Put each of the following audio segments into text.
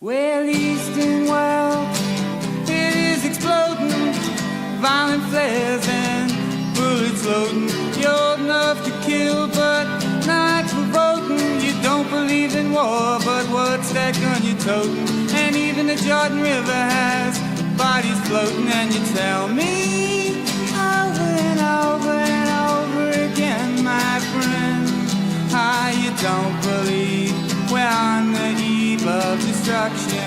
Well, Eastern world, it is exploding, violent flares and bullets loading. You're old enough to kill, but not for voting. You don't believe in war, but what's that gun you're toting? And even the Jordan River has bodies floating. And you tell me over and over and over again, my friend, how you don't believe we're on the eve of destruction.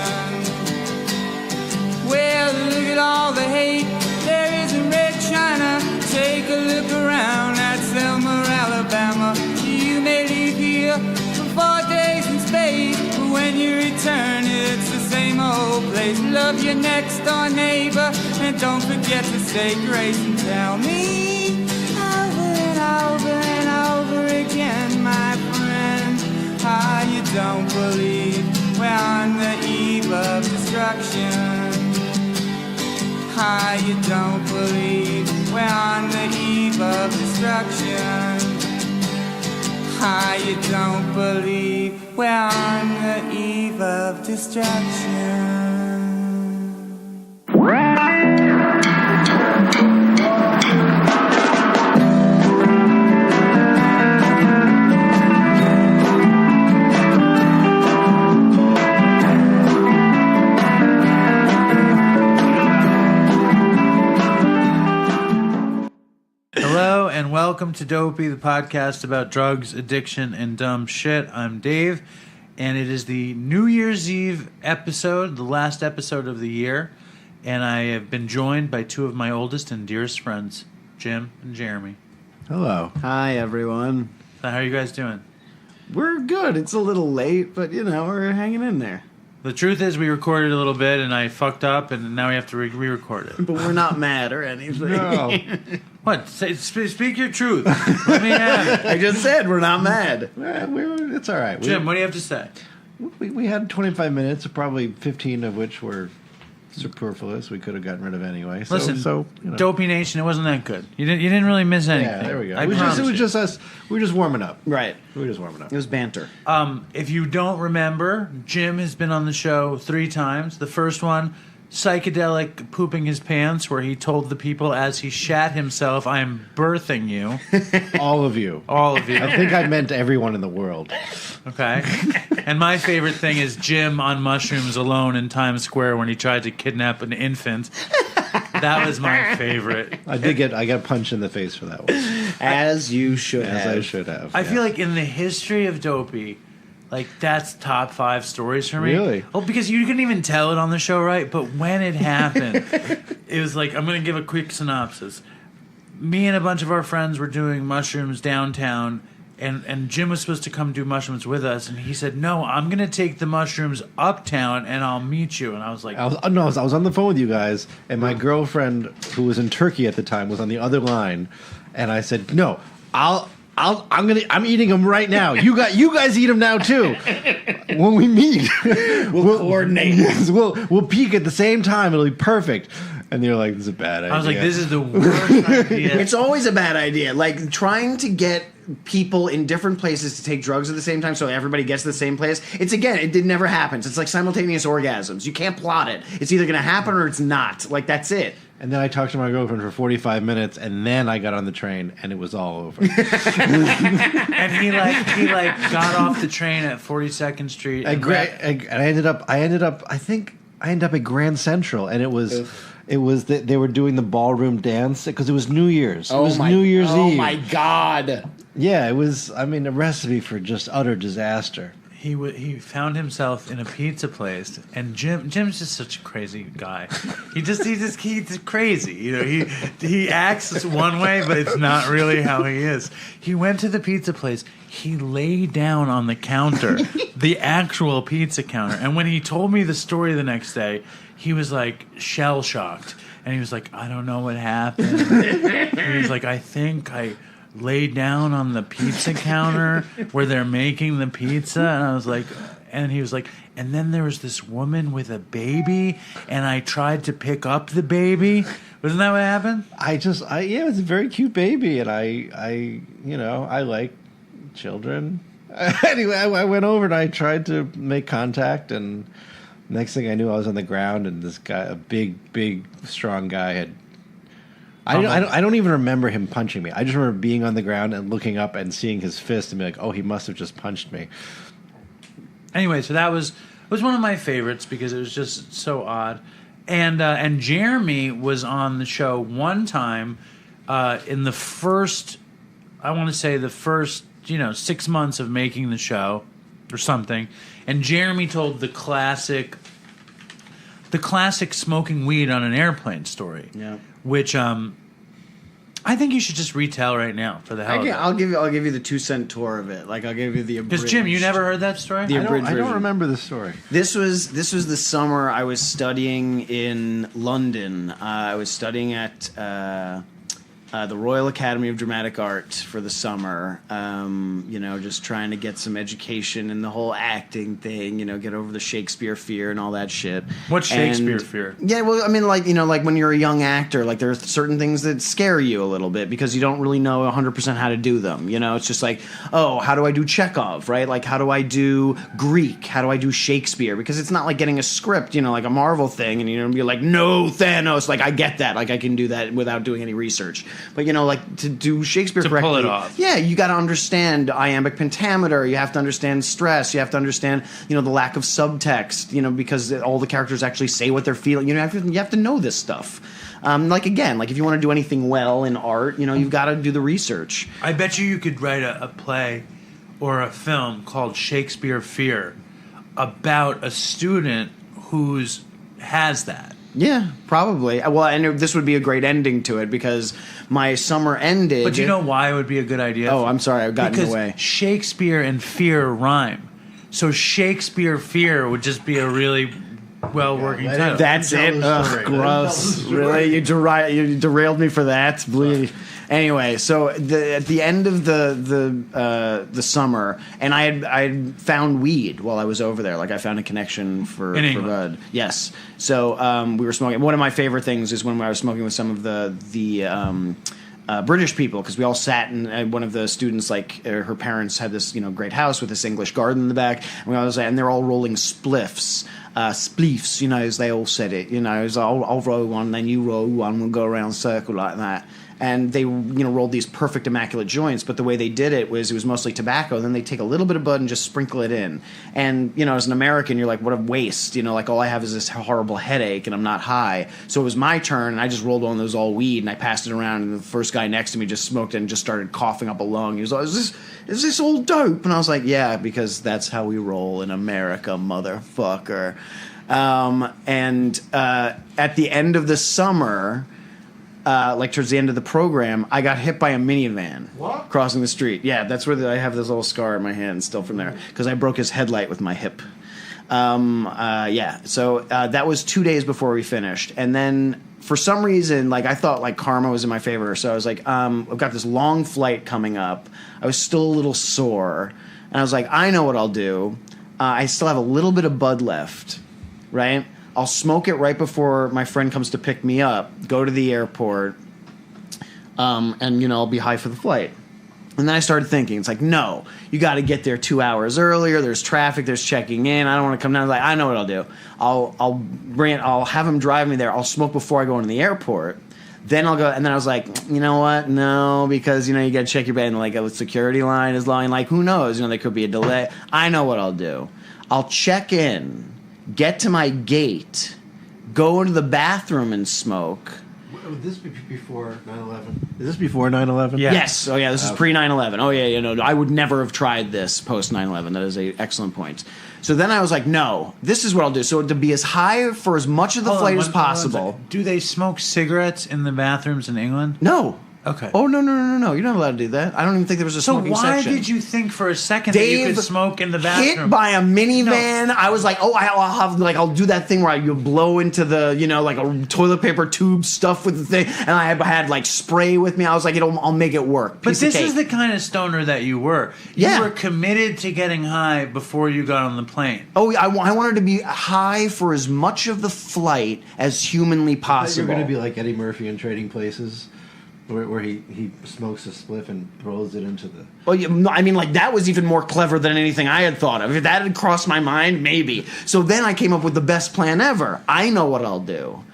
Well, look at all the hate there is in Red China. Take a look around at Selma, Alabama. You may leave here for 4 days in space, but when you return, it's the same old place. Love your next door neighbor, and don't forget to say grace. And tell me over and over and over again, my friend, how you don't believe we're on the eve of destruction. How you don't believe we're on the eve of destruction. How you don't believe we're on the eve of destruction. Hello and welcome to Dopey, the podcast about drugs, addiction, and dumb shit. I'm Dave, and it is the New Year's Eve episode, the last episode of the year, and I have been joined by two of my oldest and dearest friends, Jim and Jeremy. Hello. Hi, everyone. So how are you guys doing? We're good. It's a little late, but, we're hanging in there. The truth is we recorded a little bit, and I fucked up, and now we have to re-record it. But we're not mad or anything. No. What? Speak your truth. Let me have it. I just said we're not mad. It's all right. Jim, what do you have to say? We had 25 minutes, probably 15 of which were superfluous. We could have gotten rid of anyway. Listen, Dopey Nation, it wasn't that good. You didn't really miss anything. Yeah, there we go. It was just us. We were just warming up. Right. We were just warming up. It was banter. If you don't remember, Jim has been on the show 3 times. The first one, psychedelic pooping his pants, where he told the people as he shat himself, "I am birthing you." All of you. All of you. I think I meant everyone in the world. Okay. And my favorite thing is Jim on mushrooms alone in Times Square when he tried to kidnap an infant. That was my favorite. I got punched in the face for that one. As you should have. As I should have. I feel like in the history of Dopey, like, that's top 5 stories for me. Really? Oh, because you couldn't even tell it on the show, right? But when it happened, it was like, I'm going to give a quick synopsis. Me and a bunch of our friends were doing mushrooms downtown, and Jim was supposed to come do mushrooms with us, and he said, "No, I'm going to take the mushrooms uptown, and I'll meet you." And I was like... I was on the phone with you guys, and my girlfriend, who was in Turkey at the time, was on the other line, and I said, "No, I'm eating them right now. You guys eat them now too. When we meet, we'll coordinate. Yes, we'll peak at the same time. It'll be perfect." And they're like, "This is a bad idea." I was like, "This is the worst idea." It's always a bad idea. Like, trying to get people in different places to take drugs at the same time so everybody gets to the same place. It never happens. It's like simultaneous orgasms. You can't plot it. It's either going to happen or it's not. Like, that's it. And then I talked to my girlfriend for 45 minutes, and then I got on the train, and it was all over. And he got off the train at 42nd Street. I ended up at Grand Central, and it was that they were doing the ballroom dance because it was New Year's. It was New Year's Eve. Oh my God! Yeah, it was. I mean, a recipe for just utter disaster. He found himself in a pizza place, and Jim's just such a crazy guy. He's crazy. He acts one way, but it's not really how he is. He went to the pizza place. He lay down on the counter, the actual pizza counter. And when he told me the story the next day, he was like shell shocked, and he was like, "I don't know what happened." He was like, "I think I lay down on the pizza counter where they're making the pizza," and I was like, and he was like, "And then there was this woman with a baby, and I tried to pick up the baby." Wasn't that what happened? It was a very cute baby, and I like children. Anyway, I went over and I tried to make contact, and Next thing I knew, I was on the ground, and this guy, a big, strong guy, had. I don't even remember him punching me. I just remember being on the ground and looking up and seeing his fist and be like, "Oh, he must have just punched me." Anyway, so that was one of my favorites because it was just so odd. And Jeremy was on the show one time in the first, I want to say the first 6 months of making the show or something. And Jeremy told the classic smoking weed on an airplane story. Yeah. Which I think you should just retell right now for the hell of it. I'll give you the 2-cent tour of it. Like I'll give you the abridged. Because Jim, you never heard that story? I don't remember the story. This was the summer I was studying in London. I was studying at the Royal Academy of Dramatic Art for the summer. Just trying to get some education in the whole acting thing. Get over the Shakespeare fear and all that shit. What's Shakespeare fear? Yeah, well, I mean, like when you're a young actor, like there's certain things that scare you a little bit because you don't really know 100% how to do them. It's just like, oh, how do I do Chekhov, right? Like, how do I do Greek? How do I do Shakespeare? Because it's not like getting a script, like a Marvel thing, and you're gonna be like, no, Thanos. Like, I get that. Like, I can do that without doing any research. But like to do Shakespeare correctly, pull it off. Yeah, you got to understand iambic pentameter. You have to understand stress. You have to understand, the lack of subtext. Because all the characters actually say what they're feeling. You have to know this stuff. Like if you want to do anything well in art, you've got to do the research. I bet you could write a play or a film called Shakespeare Fear about a student who's has that. Yeah, probably. Well, and this would be a great ending to it because my summer ended. But you know why it would be a good idea? Oh, I'm sorry, I've gotten because away. Shakespeare and fear rhyme. So Shakespeare Fear would just be a really well-working title. That's it. Ugh, gross. Really? You derailed me for that? Bleed. Anyway, so at the end of the summer, and I had found weed while I was over there. Like I found a connection for bud. Yes. So we were smoking. One of my favorite things is when I was smoking with some of the British people, because we all sat and one of the students, her parents had this great house with this English garden in the back, and they're all rolling spliffs. Spleefs, as they all said it. As I'll roll one, then you roll one, we'll go around a circle like that. And they, rolled these perfect, immaculate joints. But the way they did it was mostly tobacco. Then they take a little bit of bud and just sprinkle it in. And, as an American, you're like, what a waste. All I have is this horrible headache and I'm not high. So it was my turn and I just rolled one of those all weed and I passed it around and the first guy next to me just smoked it and just started coughing up a lung. He was like, is this all dope? And I was like, yeah, because that's how we roll in America, motherfucker. At the end of the summer... towards the end of the program, I got hit by a minivan crossing the street. Yeah, that's where I have this little scar in my hand still from there because I broke his headlight with my hip. So that was 2 days before we finished. And then for some reason, I thought karma was in my favor. So I was like, I've got this long flight coming up. I was still a little sore. And I was like, I know what I'll do. I still have a little bit of bud left, right? I'll smoke it right before my friend comes to pick me up, go to the airport, and, I'll be high for the flight. And then I started thinking, it's like, no, you got to get there 2 hours earlier. There's traffic. There's checking in. I don't want to come down. I know what I'll do. I'll have him drive me there. I'll smoke before I go into the airport. Then I'll go, and then I was like, you know what? No, because, you got to check your bag, and a security line is long. Who knows? There could be a delay. I know what I'll do. I'll check in. Get to my gate, go into the bathroom and smoke. Would this be before 9/11? Is this before 9/11? Yeah. Yes. Oh, yeah, this is pre 9/11. Oh, yeah, I would never have tried this post 9/11. That is an excellent point. So then I was like, no, this is what I'll do. So to be as high for as much of the flight as possible. Do they smoke cigarettes in the bathrooms in England? No. Okay. Oh, no. You're not allowed to do that. I don't even think there was a smoking section. So why did you think for a second that you could smoke in the bathroom? Hit by a minivan. No. I was like, I'll do that thing where you blow into the, a toilet paper tube stuff with the thing. And I had spray with me. I was like, I'll make it work. But this is the kind of stoner that you were. You were committed to getting high before you got on the plane. Oh, I wanted to be high for as much of the flight as humanly possible. You're going to be like Eddie Murphy in Trading Places. Where he smokes a spliff and throws it into the... Well, no, I mean, like, that was even more clever than anything I had thought of. If that had crossed my mind, maybe. So then I came up with the best plan ever. I know what I'll do.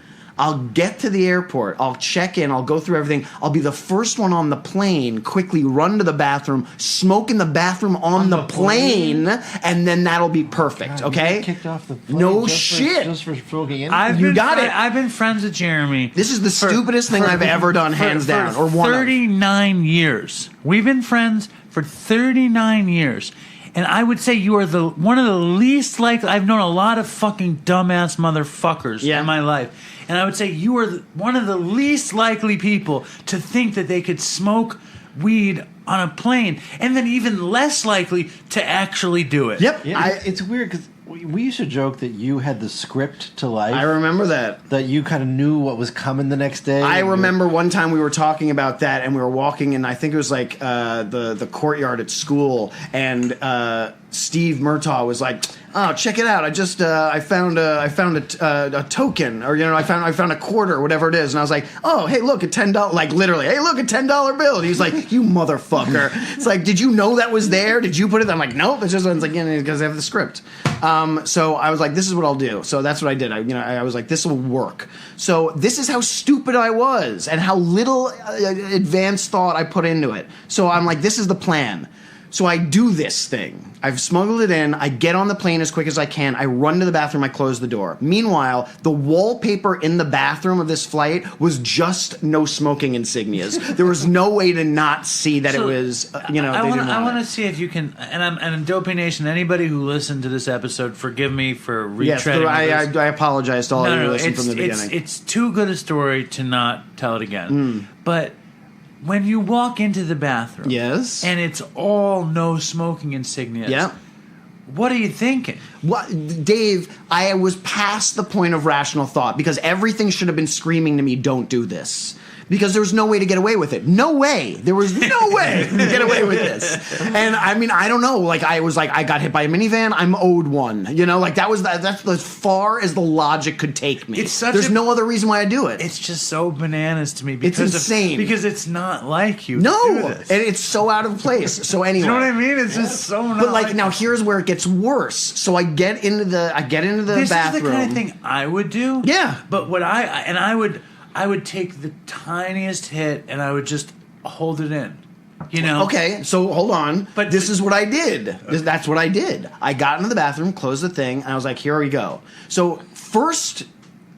I'll get to the airport. I'll check in. I'll go through everything. I'll be the first one on the plane, quickly run to the bathroom, smoke in the bathroom on the plane, and then that'll be perfect, God, okay? you kicked off the plane No just shit. just for smoking in? You got it. I've been friends with Jeremy. This is the stupidest thing I've ever done, hands down, or one of. 39 years. We've been friends for 39 years. And I would say you are one of the least likely. I've known a lot of fucking dumbass motherfuckers in my life. And I would say you are one of the least likely people to think that they could smoke weed on a plane. And then even less likely to actually do it. Yep. Yeah, it's weird because we used to joke that you had the script to life. I remember that. That you kind of knew what was coming the next day. I remember one time we were talking about that, and we were walking in, I think it was like the courtyard at school, and Steve Murtaugh was like, "Oh, check it out! I just I found a token, or I found a quarter, or whatever it is." And I was like, "Oh, hey, look, a $10, like literally, hey, look, a $10 bill." And he's like, "You motherfucker!" It's like, "Did you know that was there? Did you put it?" I'm like, "Nope." It's just like, because I have the script. So I was like, "This is what I'll do." So that's what I did. I was like, "This will work." So this is how stupid I was, and how little advanced thought I put into it. So I'm like, "This is the plan." So I do this thing. I've smuggled it in. I get on the plane as quick as I can. I run to the bathroom. I close the door. Meanwhile, the wallpaper in the bathroom of this flight was just no smoking insignias. There was no way to not see that it was, I want to see if you can, and Dopey Nation, anybody who listened to this episode, forgive me for retreading. Yes, I apologize to all of you who listened from the beginning. It's too good a story to not tell it again. But when you walk into the bathroom, yes, and it's all no smoking insignias, yeah, what are you thinking? What, Dave? I was past the point of rational thought because everything should have been screaming to me, "Don't do this." Because there was no way to get away with it. No way. There was no way to get away with this. And I mean, I don't know. Like, I was like, I got hit by a minivan. I'm owed one. Like, that's as far as the logic could take me. There's no other reason why I do it. It's just so bananas to me. Because it's insane. Because it's not like you. No. To do this. And it's so out of place. So anyway. You know what I mean? It's just so not But like now here's where it gets worse. So I get into the bathroom. This is the kind of thing I would do. Yeah. But I would take the tiniest hit and I would just hold it in. Okay, so hold on. But this is what I did. That's what I did. I got into the bathroom, closed the thing, and I was like, here we go. So first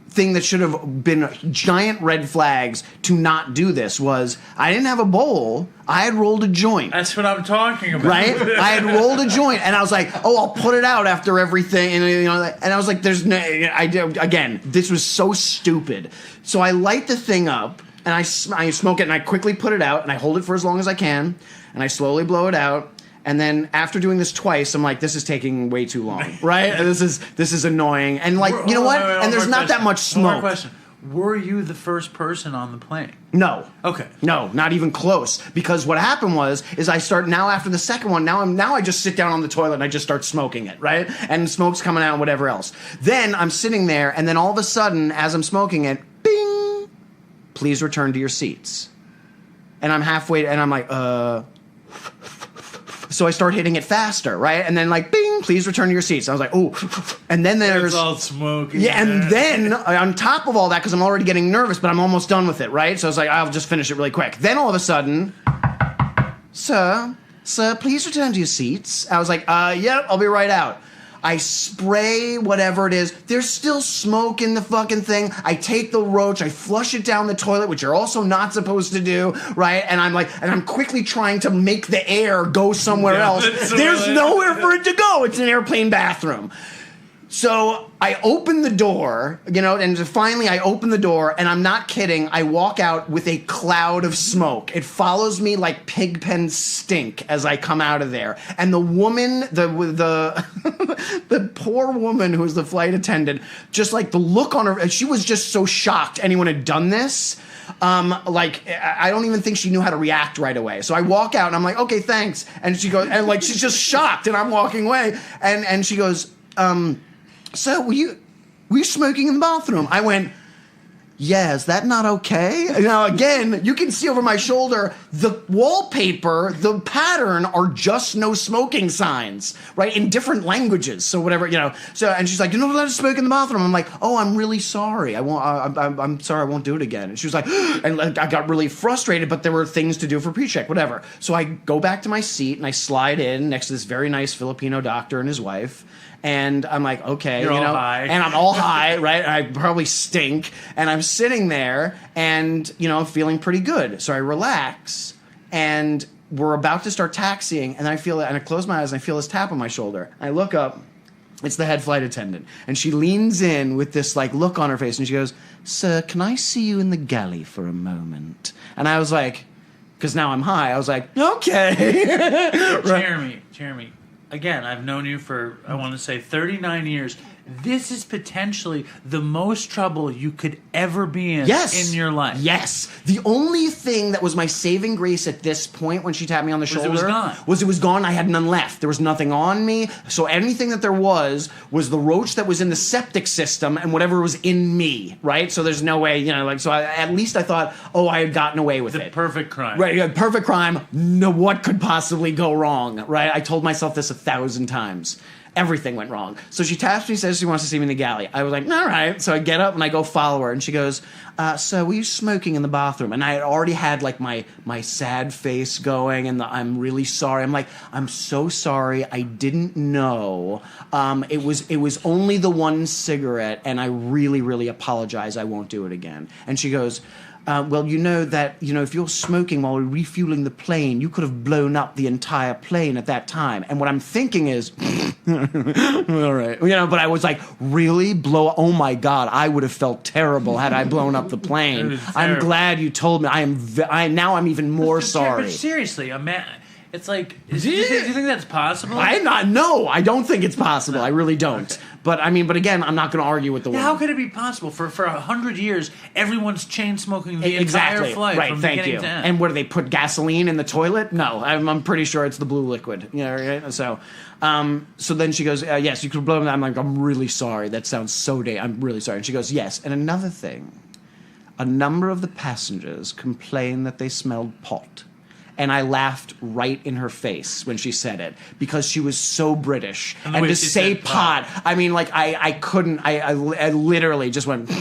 thing that should have been giant red flags to not do this was I didn't have a bowl. I had rolled a joint. That's what I'm talking about. Right? I had rolled a joint, and I was like, "Oh, I'll put it out after everything." And and I was like, "There's no." Again, this was so stupid. So I light the thing up, and I smoke it, and I quickly put it out, and I hold it for as long as I can, and I slowly blow it out. And then after doing this twice, I'm like, this is taking way too long, right? And this is annoying. And like, you know what? And there's not that much smoke. One more question. Were you the first person on the plane? No. Okay. No, not even close. Because what happened is I start now after the second one. Now I just sit down on the toilet and I just start smoking it, right? And smoke's coming out and whatever else. Then I'm sitting there, and then all of a sudden, as I'm smoking it, bing! Please return to your seats. And I'm halfway, and I'm like, So I start hitting it faster, right? And then like, bing, please return to your seats. I was like, oh. And then there's... It's all smoke. Yeah, and then on top of all that, because I'm already getting nervous, but I'm almost done with it, right? So I was like, I'll just finish it really quick. Then all of a sudden, Sir, please return to your seats. I was like, yep, I'll be right out. I spray whatever it is. There's still smoke in the fucking thing. I take the roach, I flush it down the toilet, which you're also not supposed to do, right? And I'm quickly trying to make the air go somewhere else. There's nowhere for it to go. It's an airplane bathroom. So I open the door, and finally I open the door, and I'm not kidding. I walk out with a cloud of smoke. It follows me like pigpen stink as I come out of there. And the woman, the poor woman who was the flight attendant, just like the look on her, she was just so shocked anyone had done this. I don't even think she knew how to react right away. So I walk out and I'm like, okay, thanks. And she goes, and like she's just shocked, and I'm walking away, and she goes, "Sir, were you smoking in the bathroom?" I went, yeah, is that not okay? Now, again, you can see over my shoulder, the wallpaper, the pattern are just no smoking signs, right? In different languages. So whatever, So, and she's like, you're not allowed to smoke in the bathroom. I'm like, oh, I'm really sorry. I'm sorry, I won't do it again. And she was like, and I got really frustrated, but there were things to do for pre-check, whatever. So I go back to my seat and I slide in next to this very nice Filipino doctor and his wife. And I'm like, okay, You're all high. and I'm all high, right? I probably stink. And I'm sitting there and, feeling pretty good. So I relax and we're about to start taxiing. And I feel it. And I close my eyes and I feel this tap on my shoulder. I look up. It's the head flight attendant. And she leans in with this look on her face. And she goes, sir, can I see you in the galley for a moment? And I was like, because now I'm high. I was like, okay. Jeremy. Again, I've known you for, I want to say, 39 years. This is potentially the most trouble you could ever be in in your life. Yes. The only thing that was my saving grace at this point when she tapped me on the shoulder it was gone. I had none left. There was nothing on me. So anything that there was the roach that was in the septic system and whatever was in me, right? So there's no way, at least I thought, I had gotten away with it. The perfect crime. Right, yeah, perfect crime. No, what could possibly go wrong, right? I told myself this 1,000 times. Everything went wrong. So she taps me, says she wants to see me in the galley. I was like, all right. So I get up and I go follow her. And she goes, so were you smoking in the bathroom? And I had already had my sad face going and I'm really sorry. I'm like, I'm so sorry. I didn't know. It was only the one cigarette and I really, really apologize. I won't do it again. And she goes, well, if you're smoking while we're refueling the plane, you could have blown up the entire plane at that time. And what I'm thinking is, all right, but I was like, really oh my God, I would have felt terrible had I blown up the plane. I'm glad you told me. Now I'm even more sorry. But seriously, it's like, do you think that's possible? No, I don't think it's possible. I really don't. Okay. But again, I'm not going to argue with the woman. How could it be possible? For 100 years, everyone's chain smoking the entire flight from beginning to end. And what do they put gasoline in the toilet? No, I'm pretty sure it's the blue liquid. Right? So then she goes, yes, you could blow them. I'm like, I'm really sorry. That sounds so I'm really sorry. And she goes, yes. And another thing, a number of the passengers complained that they smelled pot. And I laughed right in her face when she said it because she was so British. And to say pot, I couldn't. I literally just went,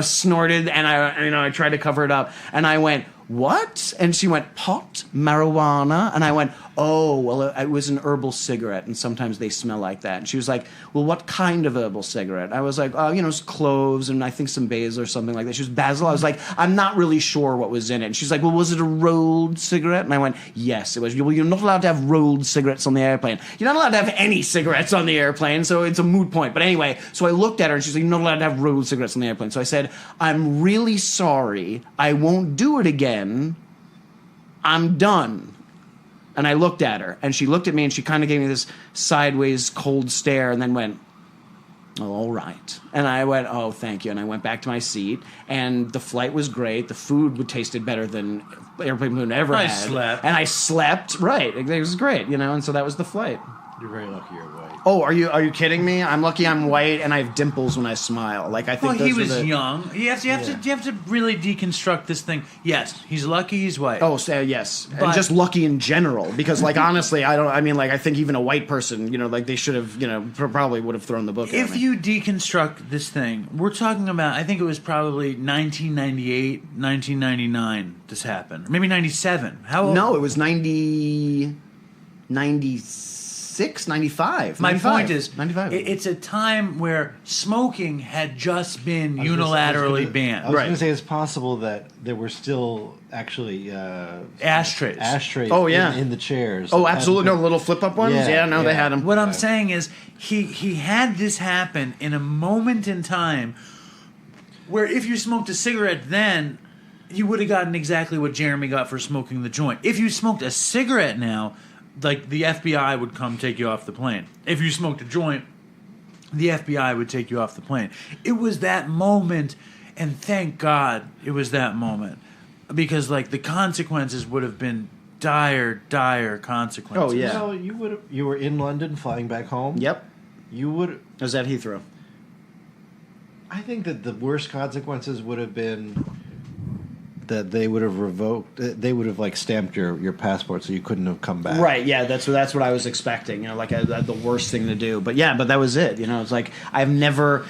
snorted, and I tried to cover it up, and I went, what? And she went, pot, marijuana, and I went, oh, well, it was an herbal cigarette, and sometimes they smell like that. And she was like, well, what kind of herbal cigarette? I was like, it's cloves and I think some basil or something like that. She was basil. I was like, I'm not really sure what was in it. And she's like, well, was it a rolled cigarette? And I went, yes, it was. Well, you're not allowed to have rolled cigarettes on the airplane. You're not allowed to have any cigarettes on the airplane, so it's a moot point. But anyway, so I looked at her and she's like, you're not allowed to have rolled cigarettes on the airplane. So I said, I'm really sorry. I won't do it again. I'm done. And I looked at her, and she looked at me, and she kind of gave me this sideways cold stare, and then went, oh, all right. And I went, oh, thank you. And I went back to my seat, and the flight was great. The food tasted better than airplane food ever had. Slept. And I slept. Right. It was great, and so that was the flight. You're very lucky you're white. Oh, are you kidding me? I'm lucky I'm white and I have dimples when I smile. I think. Well, he was young. You have to really deconstruct this thing. Yes, he's lucky he's white. Oh, yes, and just lucky in general. Because honestly, I think even a white person, they should have, probably would have thrown the book. If you deconstruct this thing, we're talking about. I think it was probably 1998, 1999. This happened, maybe 97. How old? No, it was 96, 95. My point is, 95. It's a time where smoking had just been unilaterally banned. I was going to say it's possible that there were still actually ashtrays. Oh, yeah. in the chairs. Oh, absolutely. No, little flip-up ones? Yeah, they had them. What I'm saying is he had this happen in a moment in time where if you smoked a cigarette then, you would have gotten exactly what Jeremy got for smoking the joint. If you smoked a cigarette now, the FBI would come take you off the plane. If you smoked a joint, the FBI would take you off the plane. It was that moment, and thank God it was that moment. Because, the consequences would have been dire consequences. Oh, yeah. So you were in London flying back home? Yep. You would... I was at Heathrow. I think that the worst consequences would have been that they would have revoked. They would have like stamped your passport, so you couldn't have come back. Right? Yeah, that's what I was expecting. You know, like the worst thing to do. But yeah, but that was it. You know, it's like I've never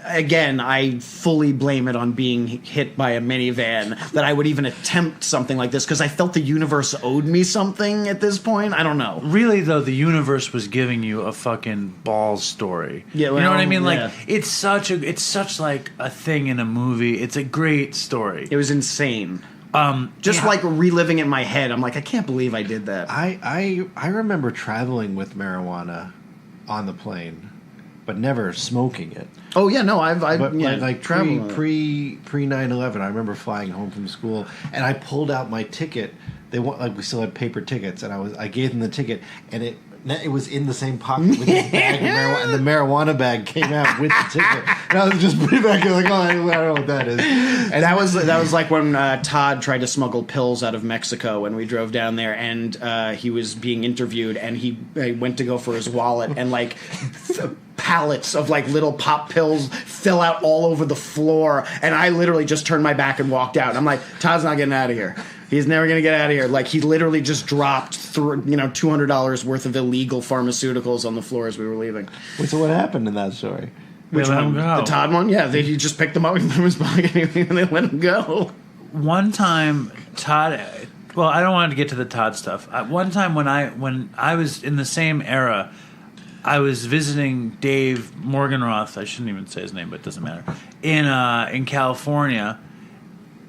I fully blame it on being hit by a minivan that I would even attempt something like this because I felt the universe owed me something at this point. I don't know. Really, though, the universe was giving you a fucking balls story. Yeah, well, you know what I mean? yeah. Like it's such like a thing in a movie. It's a great story. It was insane. Like reliving it in my head, I'm like, I can't believe I did that. I remember traveling with marijuana on the plane, but never smoking it. Oh yeah, no, I've traveled pre 9/11. I remember flying home from school, and I pulled out my ticket. They want we still had paper tickets, and I gave them the ticket, and it was in the same pocket with this bag of marijuana, and the marijuana bag came out with the ticket. And I was just putting it back there like, I don't know what that is. And that was like when Todd tried to smuggle pills out of Mexico when we drove down there, and he was being interviewed, and he went to go for his wallet, and like pallets of like little pop pills fell out all over the floor, and I literally just turned my back and walked out. And I'm like, Todd's not getting out of here. He's never going to get out of here. Like, he literally just dropped $200 worth of illegal pharmaceuticals on the floor as we were leaving. Wait, so what happened in that story? Which one? The Todd one? Yeah, he just picked them up and put them in his pocket and they let him go. One time, Todd. Well, I don't want to get to the Todd stuff. One time when I was in the same era, I was visiting Dave Morganroth. I shouldn't even say his name, but it doesn't matter. In California.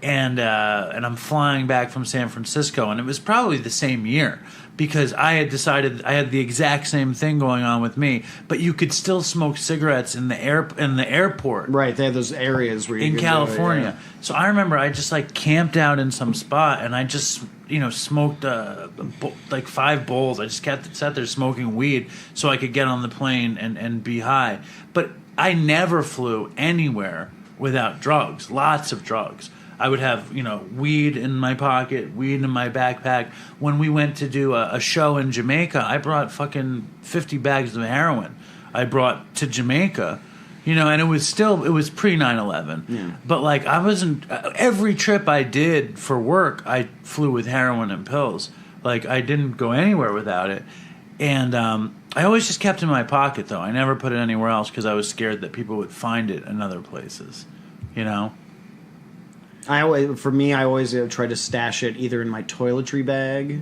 And I'm flying back from San Francisco, and it was probably the same year because I had decided I had the exact same thing going on with me, but you could still smoke cigarettes in the airport. Right, they have those areas where you in California. Yeah. So I remember I just like camped out in some spot, and I just smoked like 5 bowls. I just sat there smoking weed so I could get on the plane and be high. But I never flew anywhere without drugs. Lots of drugs. I would have, weed in my pocket, weed in my backpack. When we went to do a show in Jamaica, I brought fucking 50 bags of heroin. I brought to Jamaica, and it was pre 9/11. Yeah. But like I wasn't. Every trip I did for work, I flew with heroin and pills. Like I didn't go anywhere without it, and I always just kept it in my pocket though. I never put it anywhere else because I was scared that people would find it in other places. I always try to stash it either in my toiletry bag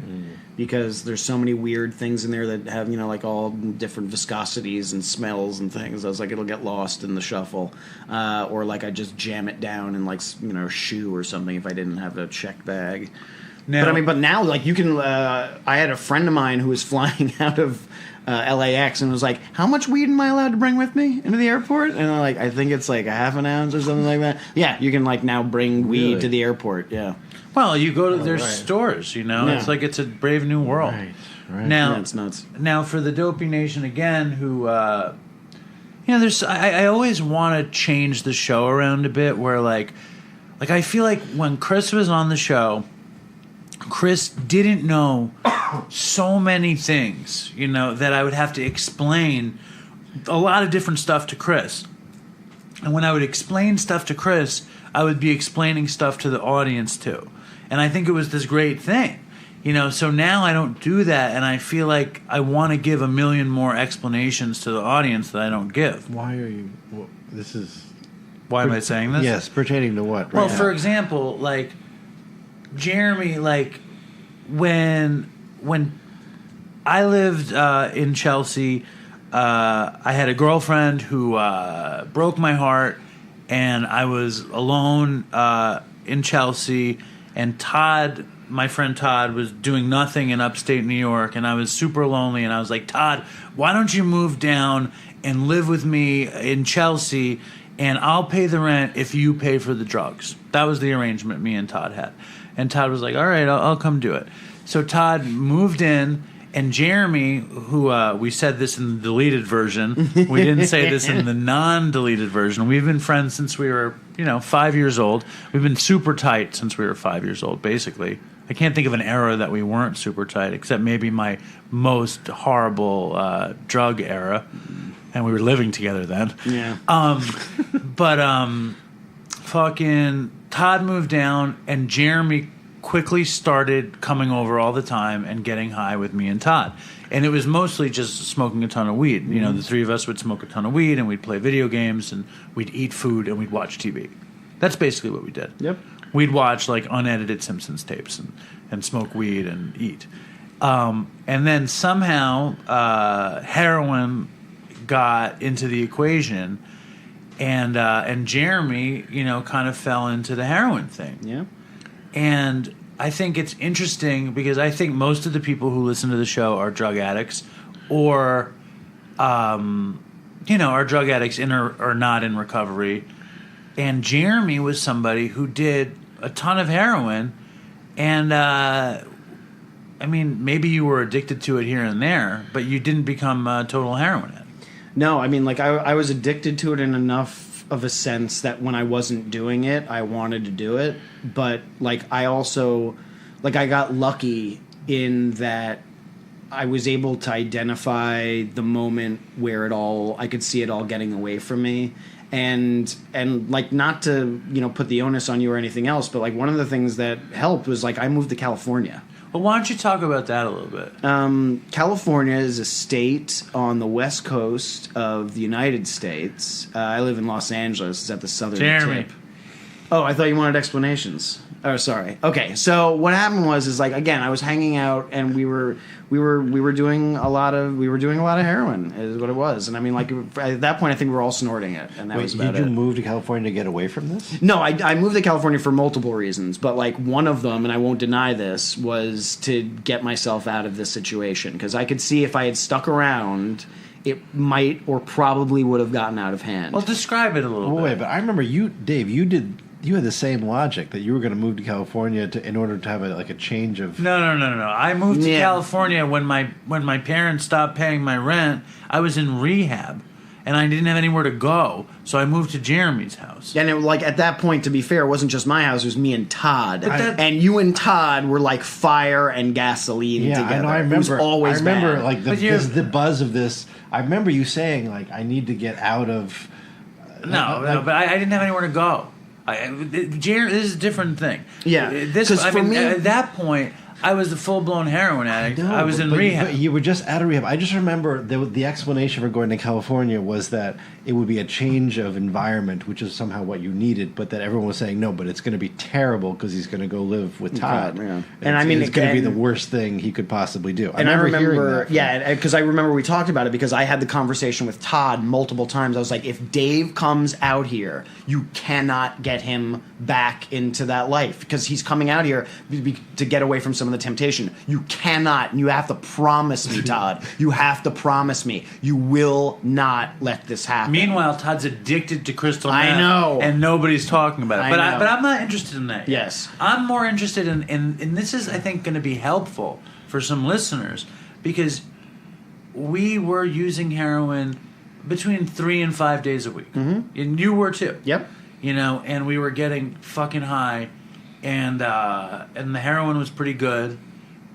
because there's so many weird things in there that have like all different viscosities and smells and things. I was like, it'll get lost in the shuffle, or like I just jam it down in like a shoe or something if I didn't have a checked bag. Now, but now like you can. I had a friend of mine who was flying out of LAX and was like, how much weed am I allowed to bring with me into the airport? And I'm like, I think it's like a half an ounce or something like that. Yeah, you can like now bring weed to the airport. Yeah. Well, you go to their stores, Yeah. It's like it's a brave new world. Right. Now, it's nuts. Now for the Dopey Nation again, who there's I always want to change the show around a bit where like I feel like when Chris was on the show, Chris didn't know so many things, that I would have to explain a lot of different stuff to Chris. And when I would explain stuff to Chris, I would be explaining stuff to the audience too. And I think it was this great thing, so now I don't do that, and I feel like I want to give a million more explanations to the audience that I don't give. Why are you... this is... Why am I saying this? Yes, pertaining to what? Well, for example, like... Jeremy, like when I lived in Chelsea, I had a girlfriend who broke my heart, and I was alone in Chelsea, and Todd, my friend Todd, was doing nothing in upstate New York, and I was super lonely, and I was like, Todd, why don't you move down and live with me in Chelsea, and I'll pay the rent if you pay for the drugs. That was the arrangement me and Todd had. And Todd was like, all right, I'll come do it. So Todd moved in, and Jeremy, who we said this in the deleted version. We didn't say this in the non-deleted version. We've been friends since we were, 5 years old. We've been super tight since we were 5 years old, basically. I can't think of an era that we weren't super tight, except maybe my most horrible drug era. and we were living together then. Yeah. But fucking Todd moved down, and Jeremy quickly started coming over all the time and getting high with me and Todd. And it was mostly just smoking a ton of weed. You know, the three of us would smoke a ton of weed, and we'd play video games, and we'd eat food, and we'd watch TV. That's basically what we did. Yep. We'd watch like unedited Simpsons tapes and smoke weed and eat. And then somehow heroin got into the equation, and Jeremy, you know, kind of fell into the heroin thing. Yeah. And I think it's interesting because I think most of the people who listen to the show are drug addicts or, you know, are drug addicts in or not in recovery. And Jeremy was somebody who did a ton of heroin. And, I mean, maybe you were addicted to it here and there, but you didn't become a total heroin addict. No, I mean, like, I was addicted to it in enough of a sense that when I wasn't doing it, I wanted to do it. But, like, I also, like, I got lucky in that I was able to identify the moment where I could see it all getting away from me. And like, not to, you know, put the onus on you or anything else, but, like, one of the things that helped was, like, I moved to California. Well, why don't you talk about that a little bit? California is a state on the west coast of the United States. I live in Los Angeles. It's at the southern tip. Oh, I thought you wanted explanations. Oh, sorry. Okay, so what happened was like, again, I was hanging out and we were doing a lot of heroin is what it was. And I mean, like, at that point I think we were all snorting it, and that was about it. Did you move to California to get away from this? No, I moved to California for multiple reasons, but like one of them, and I won't deny this, was to get myself out of this situation, because I could see if I had stuck around, it might or probably would have gotten out of hand. Well, describe it a little bit. Wait, but I remember you, Dave, you had the same logic that you were going to move to California in order to have a change of... No. I moved to California when my parents stopped paying my rent. I was in rehab, and I didn't have anywhere to go, so I moved to Jeremy's house. And it, like, at that point, to be fair, it wasn't just my house; it was me and Todd. And you and Todd were like fire and gasoline together. I know. I remember. It was always bad. Like the buzz of this. I remember you saying, like, I need to get out of. No, but I didn't have anywhere to go. This is a different thing. Yeah, at that point, I was a full-blown heroin addict. I was in rehab. But you were just out of rehab. I just remember the explanation for going to California was that it would be a change of environment, which is somehow what you needed, but that everyone was saying, no, but it's going to be terrible because he's going to go live with Todd. Yeah. And I mean, it's going to be the worst thing he could possibly do. And I remember because I remember we talked about it, because I had the conversation with Todd multiple times. I was like, if Dave comes out here, you cannot get him back into that life, because he's coming out here to get away from some of the temptation. You cannot, and you have to promise me, Todd. You have to promise me you will not let this happen. Meanwhile, Todd's addicted to crystal meth. I know, and nobody's talking about it. But I'm not interested in that. Yes, I'm more interested in this is, I think, going to be helpful for some listeners, because we were using heroin between 3 and 5 days a week, and you were too. Yep. You know, and we were getting fucking high, and the heroin was pretty good,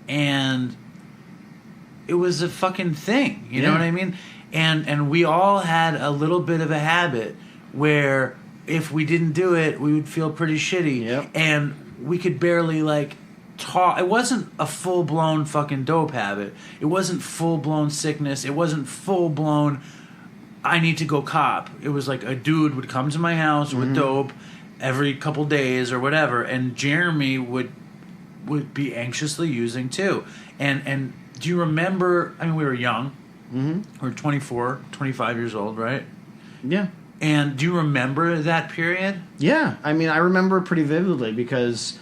and it was a fucking thing. You know what I mean? And we all had a little bit of a habit where if we didn't do it, we would feel pretty shitty. Yep. And we could barely, like, talk. It wasn't a full-blown fucking dope habit. It wasn't full-blown sickness. It wasn't full-blown, I need to go cop. It was like a dude would come to my house with dope every couple days or whatever, and Jeremy would be anxiously using too. And do you remember, I mean, we were young. We were 24, 25 years old, right? Yeah. And do you remember that period? Yeah. I mean, I remember it pretty vividly because,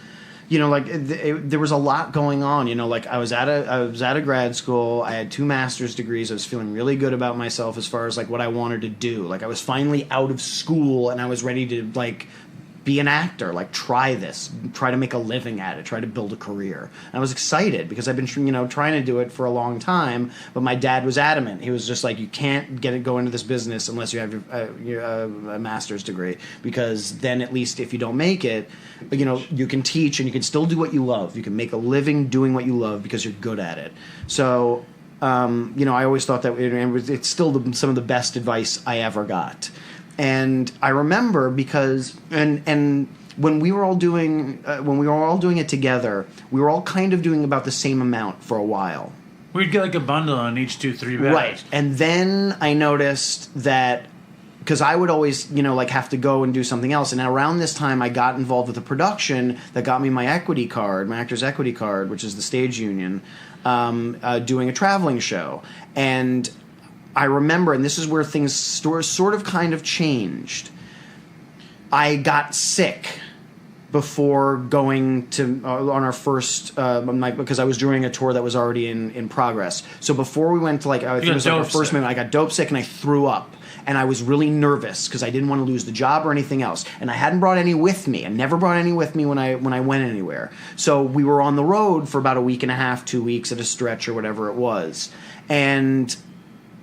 you know, like there was a lot going on. You know, like I was at a grad school. I had 2 master's degrees. I was feeling really good about myself as far as like what I wanted to do. Like I was finally out of school and I was ready to like be an actor, like try to make a living at it, try to build a career. And I was excited because I've been, you know, trying to do it for a long time, but my dad was adamant. He was just like, you can't go into this business unless you have your master's degree, because then at least if you don't make it, you know, you can teach and you can still do what you love. You can make a living doing what you love because you're good at it. So I always thought that it's still some of the best advice I ever got. And I remember because and when we were all doing it together, we were all kind of doing about the same amount for a while. We'd get like a bundle on each 2-3 bags. Right. And then I noticed that because I would always, have to go and do something else. And around this time, I got involved with a production that got me my equity card, my actor's equity card, which is the stage union, doing a traveling show. And I remember, and this is where things sort of kind of changed. I got sick before going to on our first because I was doing a tour that was already in progress. So before we went to I think it was our first movie, I got dope sick and I threw up. And I was really nervous because I didn't want to lose the job or anything else. And I hadn't brought any with me. I never brought any with me when I went anywhere. So we were on the road for about a week and a half, 2 weeks at a stretch or whatever it was. And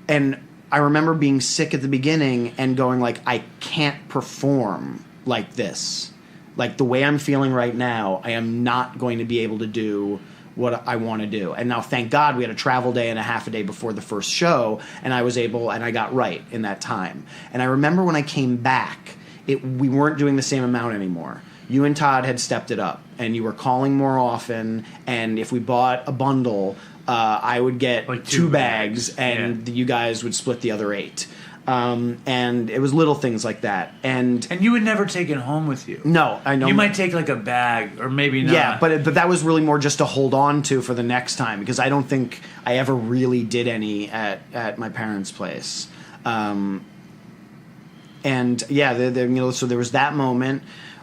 I remember being sick at the beginning and going I can't perform like this. Like the way I'm feeling right now, I am not going to be able to do what I want to do. And now, thank God, we had a travel day and a half a day before the first show, and I was able, and I got right in that time. And I remember when I came back, we weren't doing the same amount anymore. You and Todd had stepped it up, and you were calling more often, and if we bought a bundle, I would get 2 bags, and you guys would split the other 8. And it was little things like that. And you would never take it home with you. No, I know. You might take a bag, or maybe not. Yeah, but that was really more just to hold on to for the next time, because I don't think I ever really did any at my parents' place. So there was that moment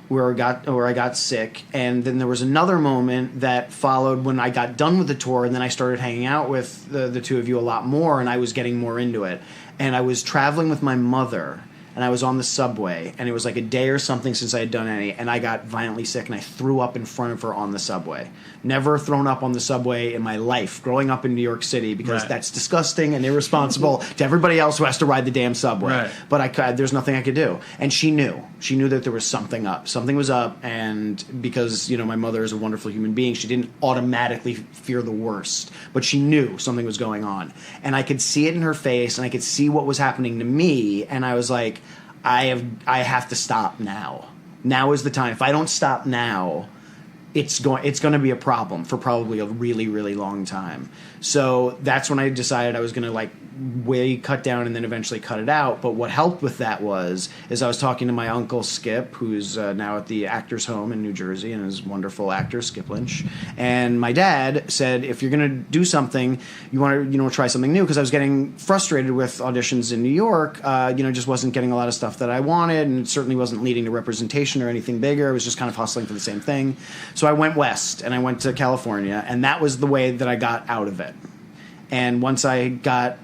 where I got sick, and then there was another moment that followed when I got done with the tour, and then I started hanging out with the two of you a lot more, and I was getting more into it. And I was traveling with my mother, and I was on the subway, and it was like a day or something since I had done any, and I got violently sick, and I threw up in front of her on the subway. Never thrown up on the subway in my life, growing up in New York City, because that's disgusting and irresponsible to everybody else who has to ride the damn subway. Right. But there's nothing I could do. And she knew. She knew that there was something up. Something was up, and because, my mother is a wonderful human being, she didn't automatically fear the worst, but she knew something was going on. And I could see it in her face, and I could see what was happening to me, and I was like, I have to stop now. Now is the time. If I don't stop now, it's going to be a problem for probably a really, really long time. So that's when I decided I was going to way cut down and then eventually cut it out. But what helped with that is I was talking to my uncle Skip, who's now at the Actors Home in New Jersey, and is a wonderful actor, Skip Lynch. And my dad said, if you're going to do something, you want to try something new, because I was getting frustrated with auditions in New York. Just wasn't getting a lot of stuff that I wanted, and it certainly wasn't leading to representation or anything bigger. I was just kind of hustling for the same thing. So I went west, and I went to California, and that was the way that I got out of it. And once I got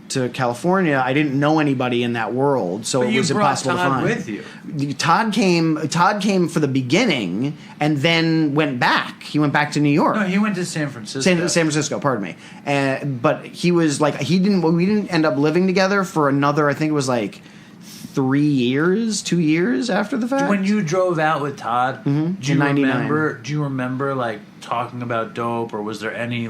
to California, I didn't know anybody in that world, so it was impossible to find. With you. Todd came for the beginning, and then went back. He went back to New York. No, he went to San Francisco. San Francisco, pardon me. But he was we didn't end up living together for another, I think it was 2 years after the fact. When you drove out with Todd, in '99. Do you remember talking about dope, or was there any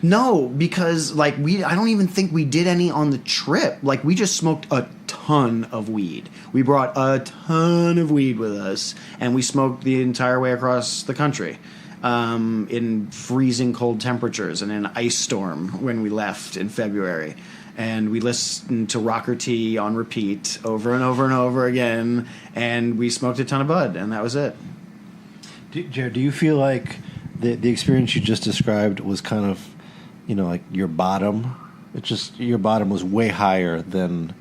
No, because I don't even think we did any on the trip. We just smoked a ton of weed. We brought a ton of weed with us, and we smoked the entire way across the country. In freezing cold temperatures and an ice storm when we left in February. And we listened to Rocker T on repeat over and over and over again, and we smoked a ton of bud, and that was it. Jared, do you feel like the experience you just described was kind of, your bottom? It's just your bottom was way higher than,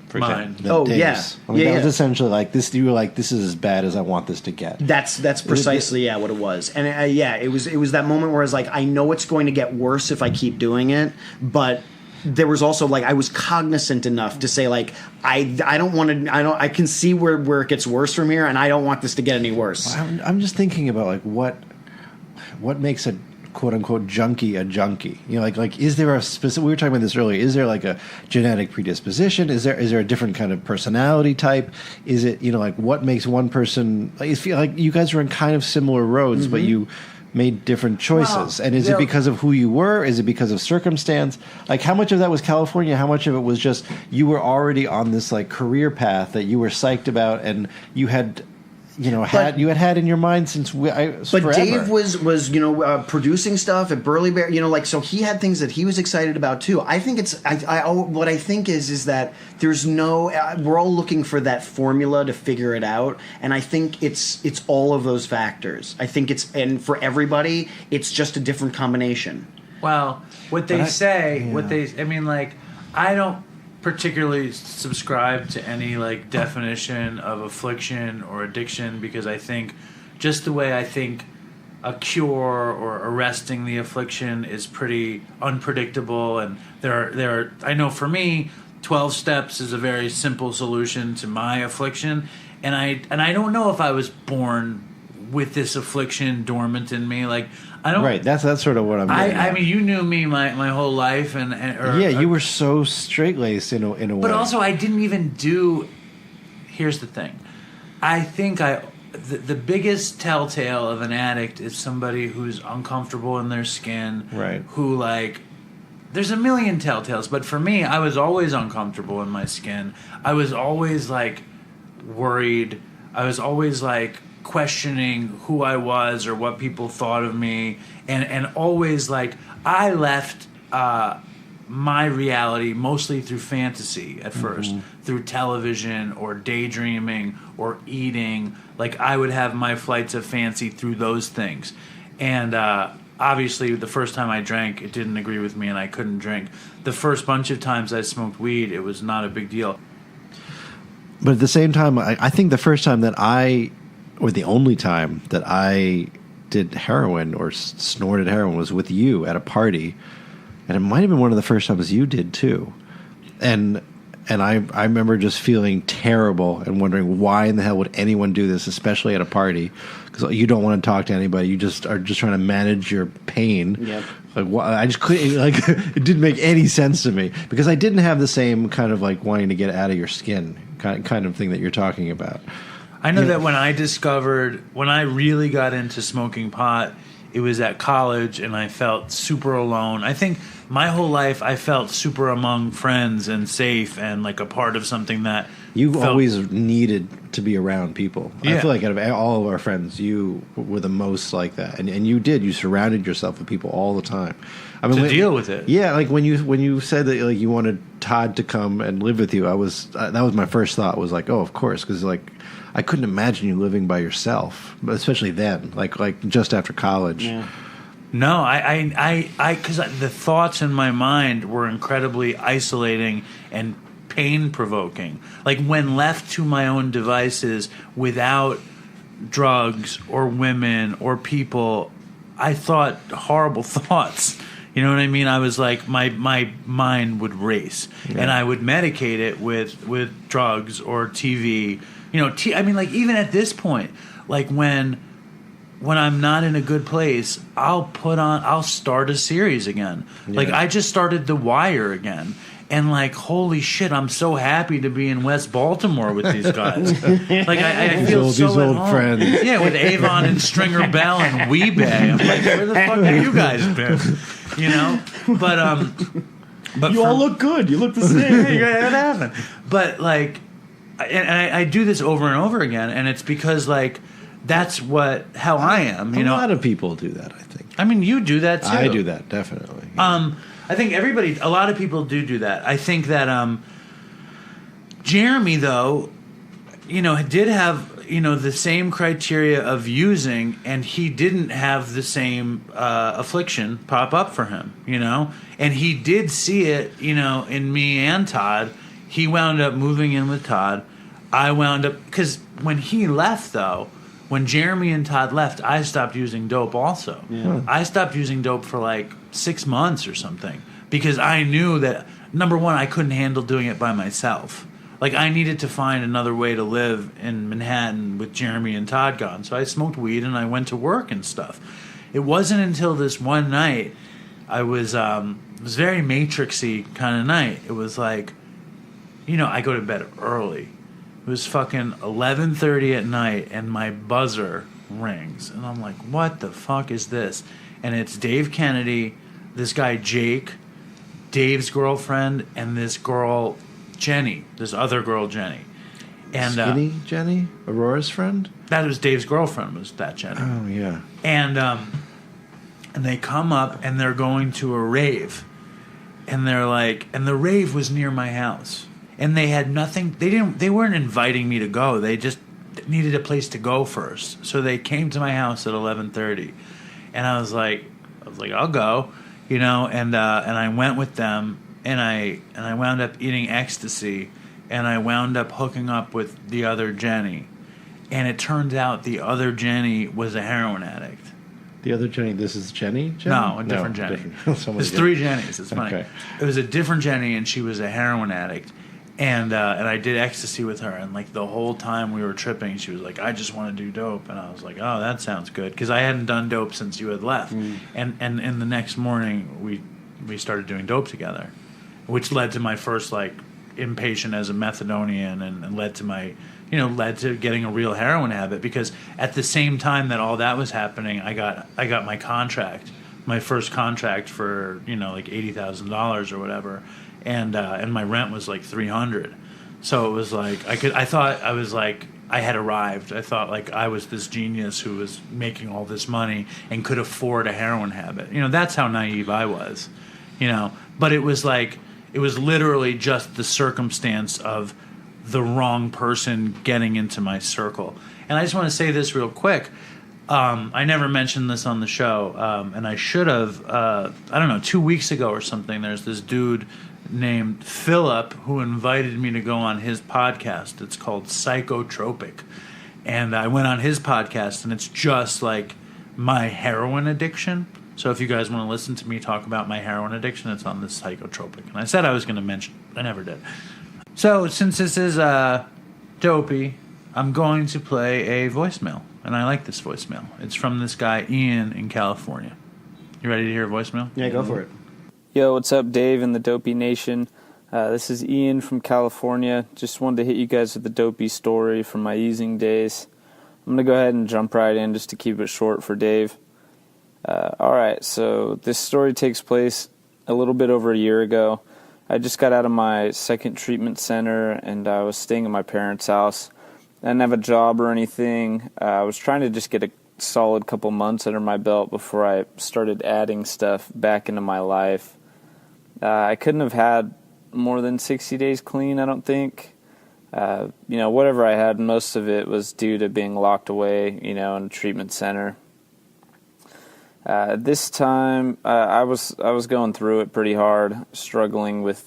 for mine. example, Dave's. Yeah. That was essentially this. You were this is as bad as I want this to get. That's precisely what it was, and it was that moment where I was I know it's going to get worse if I keep doing it, but there was also I was cognizant enough to say I don't want to, I can see where it gets worse from here, and I don't want this to get any worse. I'm just thinking about what makes a quote unquote junkie a junkie. Is there a specific? We were talking about this earlier. Is there a genetic predisposition? Is there a different kind of personality type? Is it what makes one person? I feel like you guys are in kind of similar roads, but made different choices. Well, and is it because of who you were? Is it because of circumstance? Like, how much of that was California? How much of it was just you were already on this like career path that you were psyched about, and you had, had in your mind since But forever. Dave was producing stuff at Burly Bear, so he had things that he was excited about too. I think what I think is that there's we're all looking for that formula to figure it out, and I think it's all of those factors. I think and for everybody, it's just a different combination. Well, I don't particularly subscribe to any like definition of affliction or addiction, because I think just the way I think a cure or arresting the affliction is pretty unpredictable, and I know for me 12 steps is a very simple solution to my affliction, and I don't know if I was born with this affliction dormant in me. Like, I don't. Right. That's sort of what I'm getting at. I mean, you knew me my whole life, you were so straight laced in a way. But also, I didn't even do. Here's the thing. I think the biggest telltale of an addict is somebody who's uncomfortable in their skin. Right. Who like. There's a million telltales, but for me, I was always uncomfortable in my skin. I was always like worried. I was always like questioning who I was or what people thought of me, and always like I left my reality mostly through fantasy at first, through television or daydreaming or eating. Like, I would have my flights of fancy through those things, and obviously the first time I drank, it didn't agree with me and I couldn't drink. The first bunch of times I smoked weed, it was not a big deal. But at the same time, I think the first time that or the only time that I did heroin or snorted heroin was with you at a party, and it might have been one of the first times you did too. And I remember just feeling terrible and wondering why in the hell would anyone do this, especially at a party, because you don't want to talk to anybody. You just are just trying to manage your pain. Yep. Like, I just couldn't. Like, it didn't make any sense to me because I didn't have the same kind of like wanting to get out of your skin kind of thing that you're talking about. I know that when I really got into smoking pot, it was at college, and I felt super alone. I think my whole life I felt super among friends and safe and like a part of something that you always needed to be around people. Yeah. I feel like out of all of our friends, you were the most like that, and you surrounded yourself with people all the time. I mean, to deal with it. Yeah, like when you said that like you wanted Todd to come and live with you, that was my first thought was like, oh, of course, because like I couldn't imagine you living by yourself, especially then, like just after college. Yeah. No, I because the thoughts in my mind were incredibly isolating and pain-provoking. Like, when left to my own devices without drugs or women or people, I thought horrible thoughts. You know what I mean? I was like, my mind would race, and I would medicate it with drugs or TV. You know, I mean, like, even at this point, like when I'm not in a good place, I'll start a series again. Yeah. Like, I just started The Wire again. And like, holy shit, I'm so happy to be in West Baltimore with these guys. Like, I feel these so old at home. friends. Yeah, with Avon and Stringer Bell and Weebay. I'm like, where the fuck have you guys been? You know? But you all look good. You look the same. Yeah, it happened. But like, and I do this over and over again, and it's because like that's how I am. You know, a lot of people do that. I think. I mean, you do that too. I do that definitely. Yeah. I think a lot of people do that. I think that Jeremy, though, you know, did have, you know, the same criteria of using, and he didn't have the same affliction pop up for him, you know? And he did see it, you know, in me and Todd. He wound up moving in with Todd. I wound up, because when he left, though, when Jeremy and Todd left, I stopped using dope also. Yeah. I stopped using dope for like 6 months or something because I knew that, number one, I couldn't handle doing it by myself. Like, I needed to find another way to live in Manhattan with Jeremy and Todd gone. So I smoked weed and I went to work and stuff. It wasn't until this one night it was very Matrixy kind of night. It was like, you know, I go to bed early. It was fucking 11:30 at night, and my buzzer rings, and I'm like, what the fuck is this? And it's Dave Kennedy, this guy Jake, Dave's girlfriend, and this girl Jenny, this other girl Jenny. And Skinny Jenny, Aurora's friend. that was Dave's girlfriend, was that Jenny. Oh yeah. And they come up and they're going to a rave, and they're like, and the rave was near my house, and they had nothing. They weren't inviting me to go. They just needed a place to go first. So they came to my house at 11:30, and I was like, I'll go, and I went with them, and I wound up eating ecstasy, and I wound up hooking up with the other Jenny, and it turns out the other Jenny was a heroin addict. The other Jenny. This is Jenny. No, a different Jenny. There's three Jennys. It's funny. Okay. It was a different Jenny, and she was a heroin addict. And I did ecstasy with her, and like the whole time we were tripping, she was like, "I just want to do dope," and I was like, "Oh, that sounds good," because I hadn't done dope since you had left. And the next morning we started doing dope together, which led to my first like inpatient as a methadonian, and led to my led to getting a real heroin habit, because at the same time that all that was happening, I got my contract, my first contract for like $80,000 or whatever. And my rent was like $300, so it was like I thought I was like I had arrived. I thought like I was this genius who was making all this money and could afford a heroin habit. That's how naive I was, But it was literally just the circumstance of the wrong person getting into my circle. And I just want to say this real quick. I never mentioned this on the show, and I should have. I don't know, 2 weeks ago or something. There's this dude named Philip who invited me to go on his podcast. It's called Psychotropic, and I went on his podcast, and it's just like my heroin addiction. So if you guys want to listen to me talk about my heroin addiction, it's on this Psychotropic. And I said I was going to mention it. I never did. So since this is Dopey, I'm going to play a voicemail, and I like this voicemail. It's from this guy Ian in California. You ready to hear a voicemail? Yeah, go for it. Yo, what's up, Dave and the Dopey Nation? This is Ian from California. Just wanted to hit you guys with the Dopey story from my easing days. I'm going to go ahead and jump right in just to keep it short for Dave. Alright, so this story takes place a little bit over a year ago. I just got out of my second treatment center, and I was staying at my parents' house. I didn't have a job or anything. I was trying to just get a solid couple months under my belt before I started adding stuff back into my life. I couldn't have had more than 60 days clean, I don't think. Whatever I had, most of it was due to being locked away, in a treatment center. This time, I was going through it pretty hard, struggling with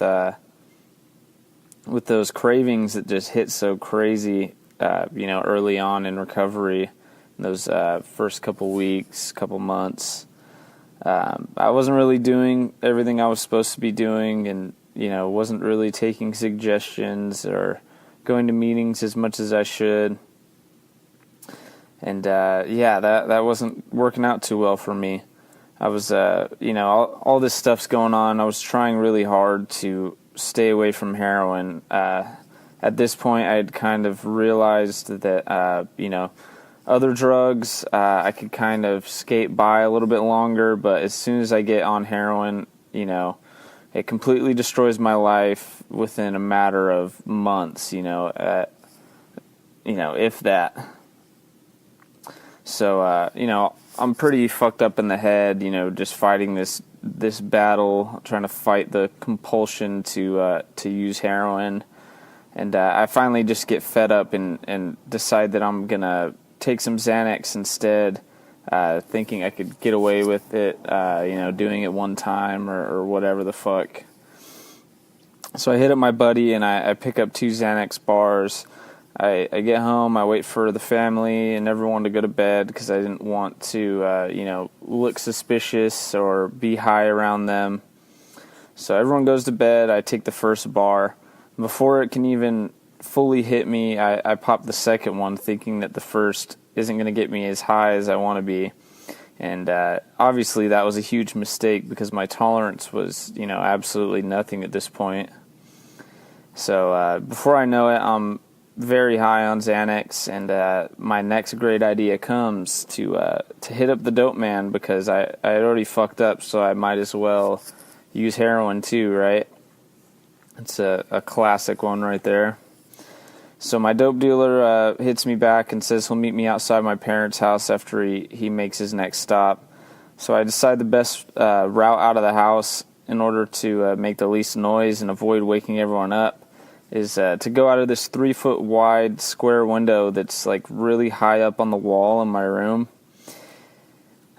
those cravings that just hit so crazy, early on in recovery, those first couple weeks, couple months. I wasn't really doing everything I was supposed to be doing, and wasn't really taking suggestions or going to meetings as much as I should. And that wasn't working out too well for me. I was all this stuff's going on. I was trying really hard to stay away from heroin. At this point, I had kind of realized that other drugs, I could kind of skate by a little bit longer, but as soon as I get on heroin, it completely destroys my life within a matter of months, if that. So, I'm pretty fucked up in the head, just fighting this battle, trying to fight the compulsion to use heroin. And I finally just get fed up and decide that I'm going to take some Xanax instead, thinking I could get away with it, doing it one time or whatever the fuck. So I hit up my buddy and I pick up 2 Xanax bars. I get home, I wait for the family and everyone to go to bed because I didn't want to, look suspicious or be high around them. So everyone goes to bed, I take the first bar. Before it can even fully hit me, I pop the second one thinking that the first isn't going to get me as high as I want to be. And obviously that was a huge mistake because my tolerance was, absolutely nothing at this point. So before I know it, I'm very high on Xanax, and my next great idea comes to hit up the dope man, because I had already fucked up, so I might as well use heroin too, right? It's a classic one right there. So my dope dealer hits me back and says he'll meet me outside my parents' house after he makes his next stop. So I decide the best route out of the house in order to make the least noise and avoid waking everyone up is to go out of this 3-foot wide square window that's like really high up on the wall in my room.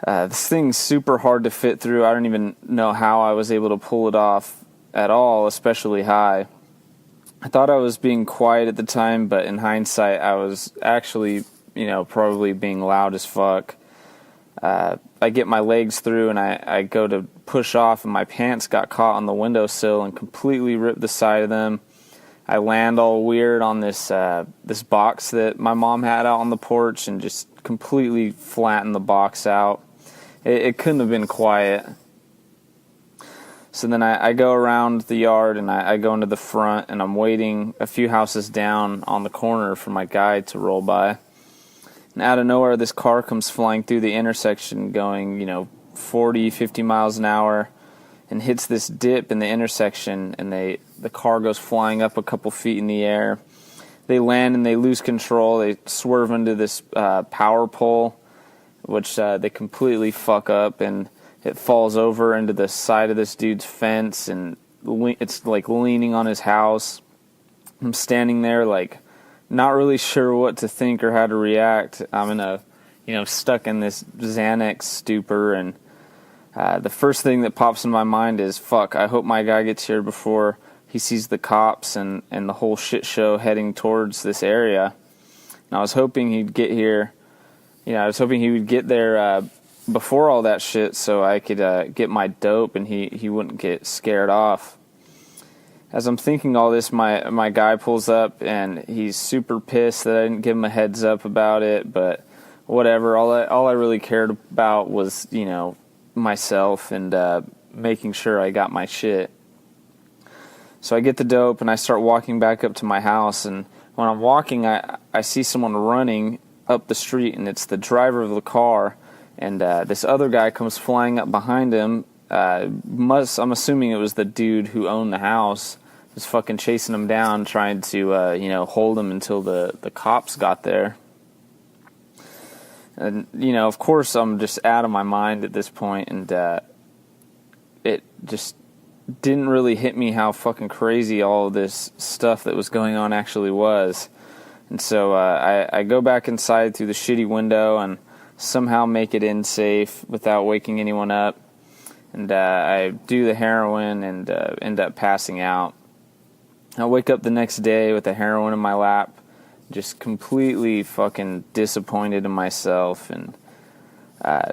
This thing's super hard to fit through. I don't even know how I was able to pull it off at all, especially high. I thought I was being quiet at the time, but in hindsight, I was actually, probably being loud as fuck. I get my legs through, and I go to push off, and my pants got caught on the windowsill and completely ripped the side of them. I land all weird on this box that my mom had out on the porch and just completely flattened the box out. It couldn't have been quiet. So then I go around the yard, and I go into the front, and I'm waiting a few houses down on the corner for my guy to roll by. And out of nowhere, this car comes flying through the intersection going, 40, 50 miles an hour, and hits this dip in the intersection, and the car goes flying up a couple feet in the air. They land and they lose control. They swerve into this power pole, which they completely fuck up, and it falls over into the side of this dude's fence, and it's like leaning on his house. I'm standing there like not really sure what to think or how to react. I'm stuck in this Xanax stupor, and the first thing that pops in my mind is, fuck, I hope my guy gets here before he sees the cops and the whole shit show heading towards this area. And I was hoping he'd get here. I was hoping he would get there before all that shit, so I could get my dope and he wouldn't get scared off. As I'm thinking all this, my guy pulls up, and he's super pissed that I didn't give him a heads up about it, but whatever. All I really cared about was, myself and making sure I got my shit. So I get the dope, and I start walking back up to my house, and when I'm walking, I see someone running up the street, and it's the driver of the car, and this other guy comes flying up behind him. I'm assuming it was the dude who owned the house, was fucking chasing him down, trying to hold him until the cops got there. And of course I'm just out of my mind at this point, and it just didn't really hit me how fucking crazy all of this stuff that was going on actually was. And so I go back inside through the shitty window and somehow make it in safe without waking anyone up. And I do the heroin and end up passing out. I wake up the next day with the heroin in my lap, just completely fucking disappointed in myself, and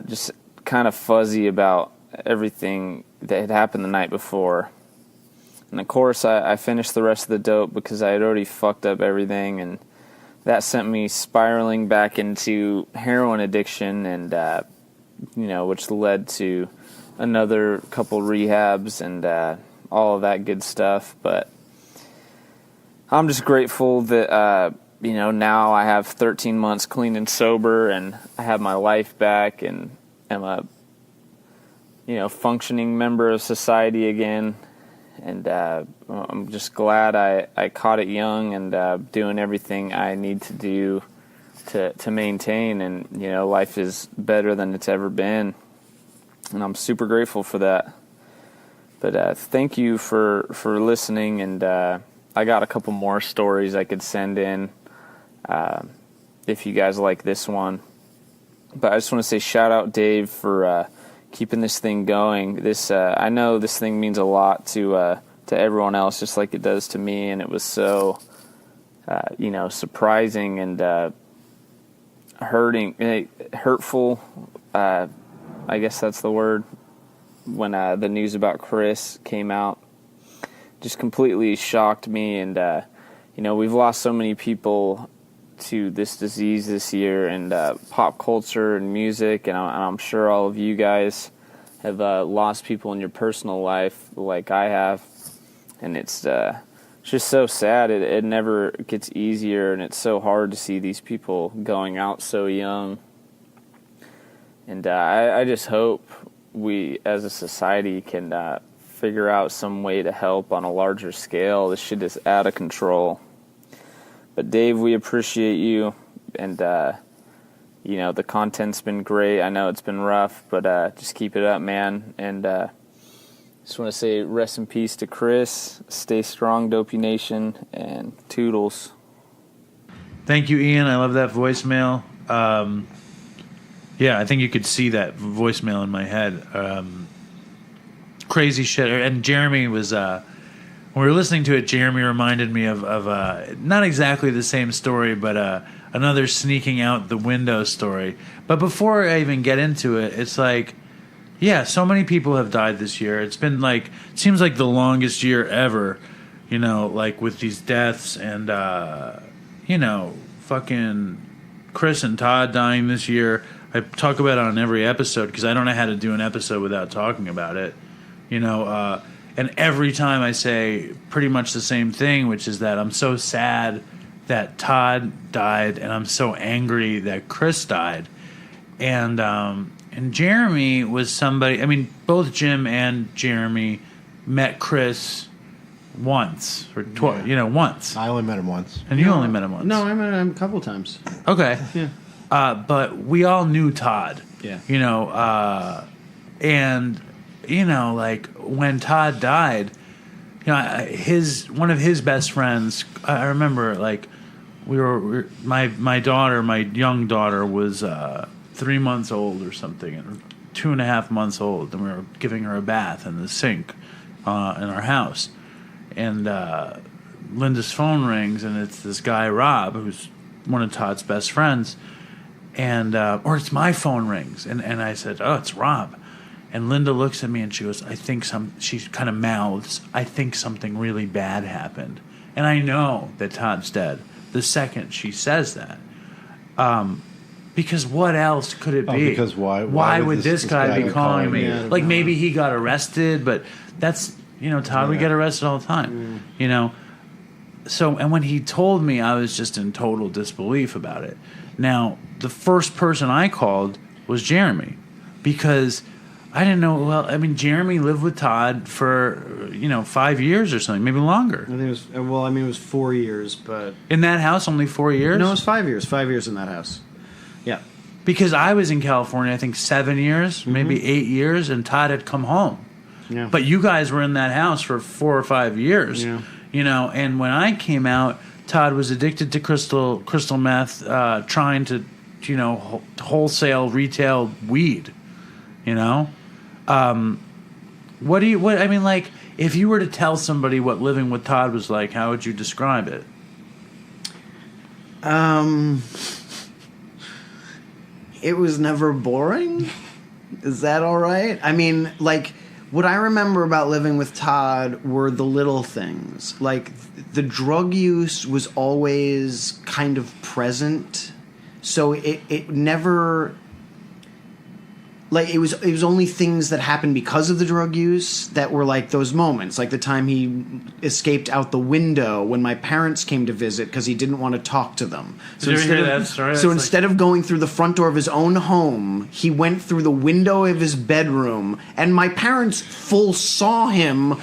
just kind of fuzzy about everything that had happened the night before. And of course, I finished the rest of the dope because I had already fucked up everything, and that sent me spiraling back into heroin addiction, and which led to another couple rehabs and all of that good stuff. But I'm just grateful that now I have 13 months clean and sober, and I have my life back, and am a functioning member of society again. And I'm just glad I caught it young, and doing everything I need to do to maintain. And life is better than it's ever been, and I'm super grateful for that. But thank you for listening, and I got a couple more stories I could send in if you guys like this one. But I just want to say shout out Dave for keeping this thing going. This I know this thing means a lot to everyone else, just like it does to me, and it was so surprising and hurtful. I guess that's the word. When the news about Chris came out, just completely shocked me. And we've lost so many people to this disease this year, and pop culture and music, and I'm sure all of you guys have lost people in your personal life like I have, and it's it's just so sad. It never gets easier, and it's so hard to see these people going out so young. And I just hope we, as a society, can figure out some way to help on a larger scale. This shit is out of control. But Dave, we appreciate you, and you know, the content's been great. I know it's been rough, but just keep it up, man. And just want to say rest in peace to Chris. Stay strong, Dopey Nation, and toodles. Thank you, Ian. I love that voicemail. Yeah, I think you could see that voicemail in my head. Crazy shit. And Jeremy was... when we were listening to it, Jeremy reminded me of not exactly the same story, but another sneaking out the window story. But before I even get into it, it's like, yeah, so many people have died this year. It's been like, seems like the longest year ever, you know, like with these deaths and, you know, fucking Chris and Todd dying this year. I talk about it on every episode because I don't know how to do an episode without talking about it, you know, and every time I say pretty much the same thing, which is that I'm so sad that Todd died, and I'm so angry that Chris died. And Jeremy was somebody. I mean, both Jim and Jeremy met Chris once or twice. You know, once. I only met him once. And you only met him once. No, I met him a couple times. Okay. Yeah. But we all knew Todd. Yeah. You know, and you know, like when Todd died, you know, one of his best friends. I remember, like, my daughter, my young daughter, was 3 months old or something, or 2.5 months old, and we were giving her a bath in the sink in our house, and Linda's phone rings, and it's this guy Rob, who's one of Todd's best friends, and or it's my phone rings, and I said, oh, it's Rob. And Linda looks at me and she goes, she kind of mouths, I think something really bad happened. And I know that Todd's dead the second she says that. Because what else could it be? Because why would this guy be calling me? Yeah, like maybe he got arrested, but that's, you know, Todd, we get arrested all the time, you know. So, and when he told me, I was just in total disbelief about it. Now, the first person I called was Jeremy, because I didn't know. Well, I mean, Jeremy lived with Todd for, you know, 5 years or something, maybe longer. I think it was, well, I mean, it was 4 years, but... In that house, only 4 years? No, it was 5 years. 5 years in that house. Yeah. Because I was in California, I think 7 years, maybe 8 years, and Todd had come home. Yeah. But you guys were in that house for 4 or 5 years. Yeah. You know, and when I came out, Todd was addicted to crystal meth, trying to, you know, wholesale retail weed, you know? I mean, like, if you were to tell somebody what living with Todd was like, how would you describe it? It was never boring. Is that all right? I mean, like, what I remember about living with Todd were the little things. Like, the drug use was always kind of present. So it never... Like, it was only things that happened because of the drug use that were like those moments, like the time he escaped out the window when my parents came to visit because he didn't want to talk to them. So Did you ever hear that story? So instead of going through the front door of his own home, he went through the window of his bedroom, and my parents full saw him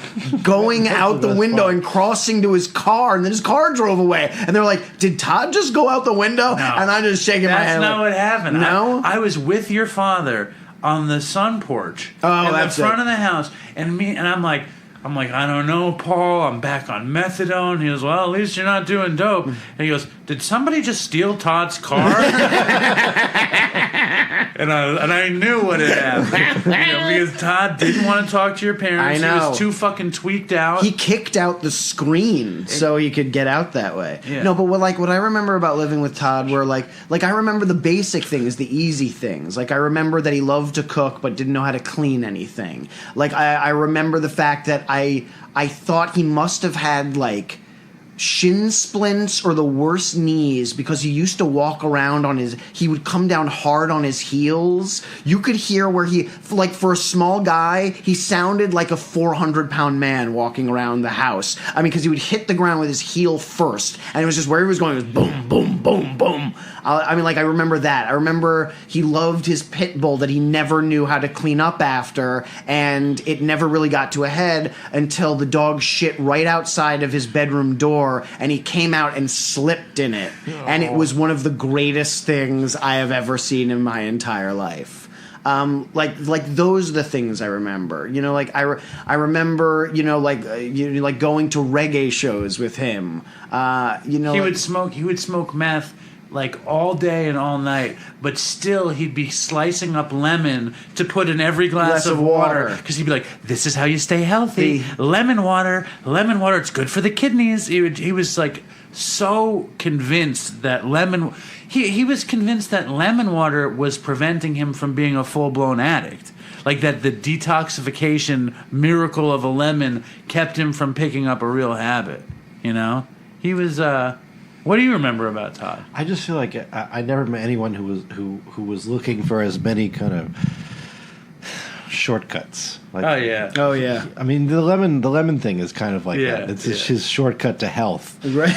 going out the window and crossing to his car, and then his car drove away. And they were like, "Did Todd just go out the window?" No. And I'm just shaking my head. That's not like, what happened. No? I was with your father on the sun porch in the front of the house, and I'm like, I don't know, Paul, I'm back on methadone. He goes, well, at least you're not doing dope. And he goes, did somebody just steal Todd's car? and I knew what had happened. You know, because Todd didn't want to talk to your parents. I know. He was too fucking tweaked out. He kicked out the screen so he could get out that way. Yeah. No, but what I remember about living with Todd were like I remember the basic things, the easy things. Like, I remember that he loved to cook but didn't know how to clean anything. Like, I remember the fact that I thought he must have had, like, shin splints or the worst knees because he used to walk around he would come down hard on his heels. You could hear where for a small guy, he sounded like a 400-pound man walking around the house. I mean, because he would hit the ground with his heel first, and it was just where he was going, it was boom, boom, boom, boom. I remember that. I remember he loved his pit bull that he never knew how to clean up after, and it never really got to a head until the dog shit right outside of his bedroom door, and he came out and slipped in it. And it was one of the greatest things I have ever seen in my entire life. Those are the things I remember. I remember, going to reggae shows with him. He would smoke meth like all day and all night, but still he'd be slicing up lemon to put in every glass of water because he'd be like, "This is how you stay healthy. Lemon water, it's good for the kidneys." He was like so convinced that he was convinced that lemon water was preventing him from being a full-blown addict. Like that the detoxification miracle of a lemon kept him from picking up a real habit. He was what do you remember about Todd? I just feel like I never met anyone who was looking for as many kind of shortcuts. Oh yeah. I mean, the lemon thing is kind of like that. It's his shortcut to health. Right.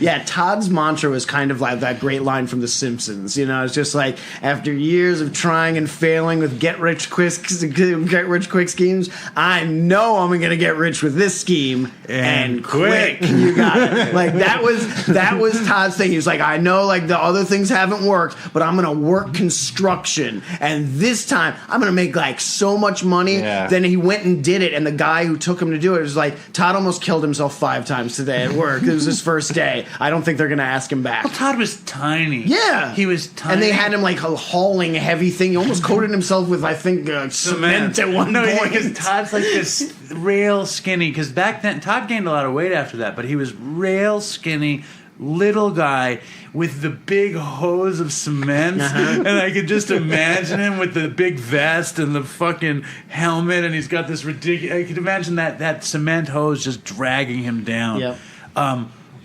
Yeah, Todd's mantra was kind of like that great line from The Simpsons. It's just like, after years of trying and failing with get rich quick schemes, I know I'm going to get rich with this scheme and quick. You got it. Like that was Todd's thing. He was like, I know like the other things haven't worked, but I'm going to work construction, and this time I'm going to make like so much money. Yeah. Then he went and did it, and the guy who took him to do it was like, Todd almost killed himself 5 times today at work. It was his first day. I don't think they're going to ask him back. Well, Todd was tiny. Yeah. He was tiny. And they had him like hauling a heavy thing. He almost coated himself with, I think, cement at one point. Because Todd's like this real skinny. Because back then, Todd gained a lot of weight after that, but he was real skinny, little guy with the big hose of cement. And I could just imagine him with the big vest and the fucking helmet, and he's got this ridiculous... I could imagine that cement hose just dragging him down. Yep.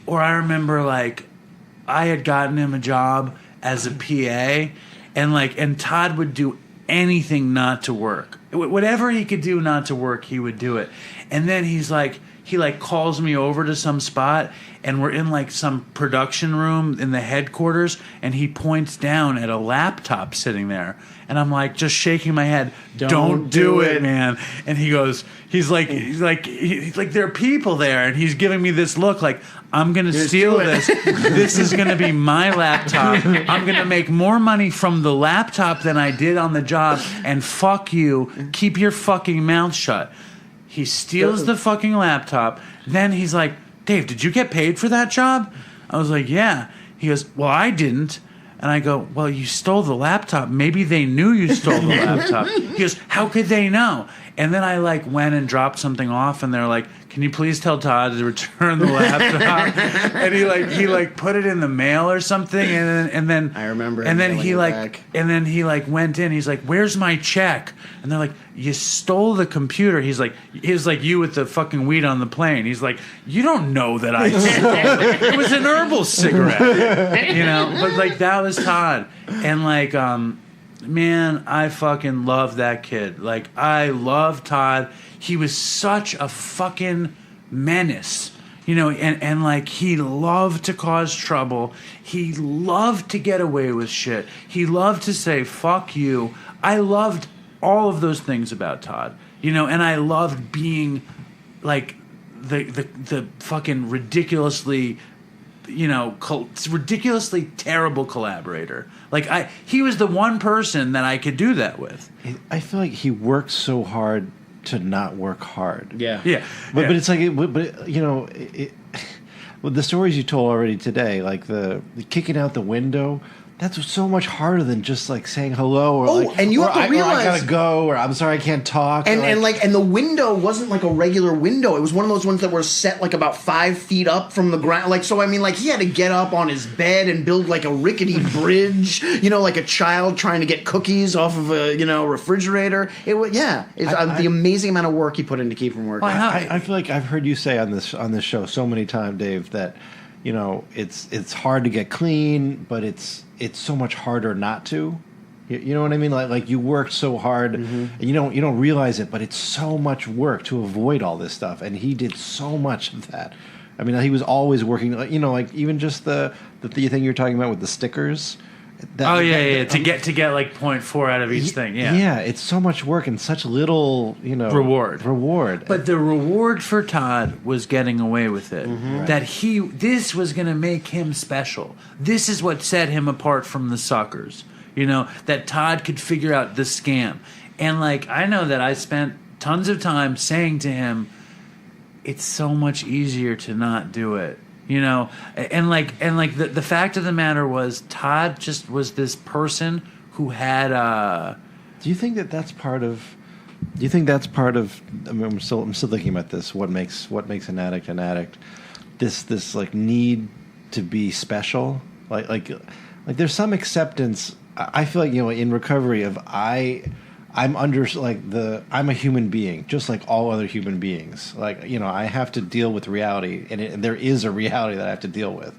Or I remember, like, I had gotten him a job as a PA, and Todd would do anything not to work. Whatever he could do not to work, he would do it. And then he calls me over to some spot, and we're in like some production room in the headquarters, and he points down at a laptop sitting there, and I'm like just shaking my head, don't do it, man. And he's like there are people there, and he's giving me this look like, I'm gonna steal this. This is gonna be my laptop. I'm gonna make more money from the laptop than I did on the job, and fuck you. Keep your fucking mouth shut. He steals the fucking laptop. Then he's like, Dave, did you get paid for that job? I was like, yeah. He goes, well, I didn't. And I go, well, you stole the laptop. Maybe they knew you stole the laptop. He goes, how could they know? And then I like went and dropped something off, and they're like, can you please tell Todd to return the laptop? And he put it in the mail or something, and then I remember. And then he went in. He's like, where's my check? And they're like, you stole the computer. He's like you with the fucking weed on the plane. He's like, you don't know that I stole it. It was an herbal cigarette, But like that was Todd, and like man, I fucking love that kid. Like I love Todd. He was such a fucking menace, and like he loved to cause trouble. He loved to get away with shit. He loved to say fuck you. I loved all of those things about Todd, and I loved being like the fucking ridiculously ridiculously terrible collaborator. Like he was the one person that I could do that with. I feel like he worked so hard to not work hard. Yeah. But it's like, the stories you told already today, like the kicking out the window, that's so much harder than just like saying hello or and you have to or I realize gotta go or I'm sorry I can't talk. And the window wasn't like a regular window. It was one of those ones that were set like about 5 feet up from the ground. Like, so I mean, like he had to get up on his bed and build like a rickety bridge, like a child trying to get cookies off of a refrigerator. It was the amazing amount of work he put in to keep him working. I feel like I've heard you say on this show so many times, Dave, that it's hard to get clean, but it's so much harder not to. You know what I mean? Like you worked so hard, and you don't realize it, but it's so much work to avoid all this stuff. And he did so much of that. I mean, he was always working. Like even just the thing you're talking about with the stickers. To get like 0.4 out of each thing. Yeah, it's so much work and such little reward. But the reward for Todd was getting away with it. Right. That this was going to make him special. This is what set him apart from the suckers. That Todd could figure out the scam. And like I know that I spent tons of time saying to him, it's so much easier to not do it. And the fact of the matter was Todd just was this person who had Do you think that's part of I mean, I'm still thinking about this, what makes an addict an addict, this like need to be special, like there's some acceptance. I feel like in recovery of I'm under I'm a human being just like all other human beings. Like I have to deal with reality, and there is a reality that I have to deal with.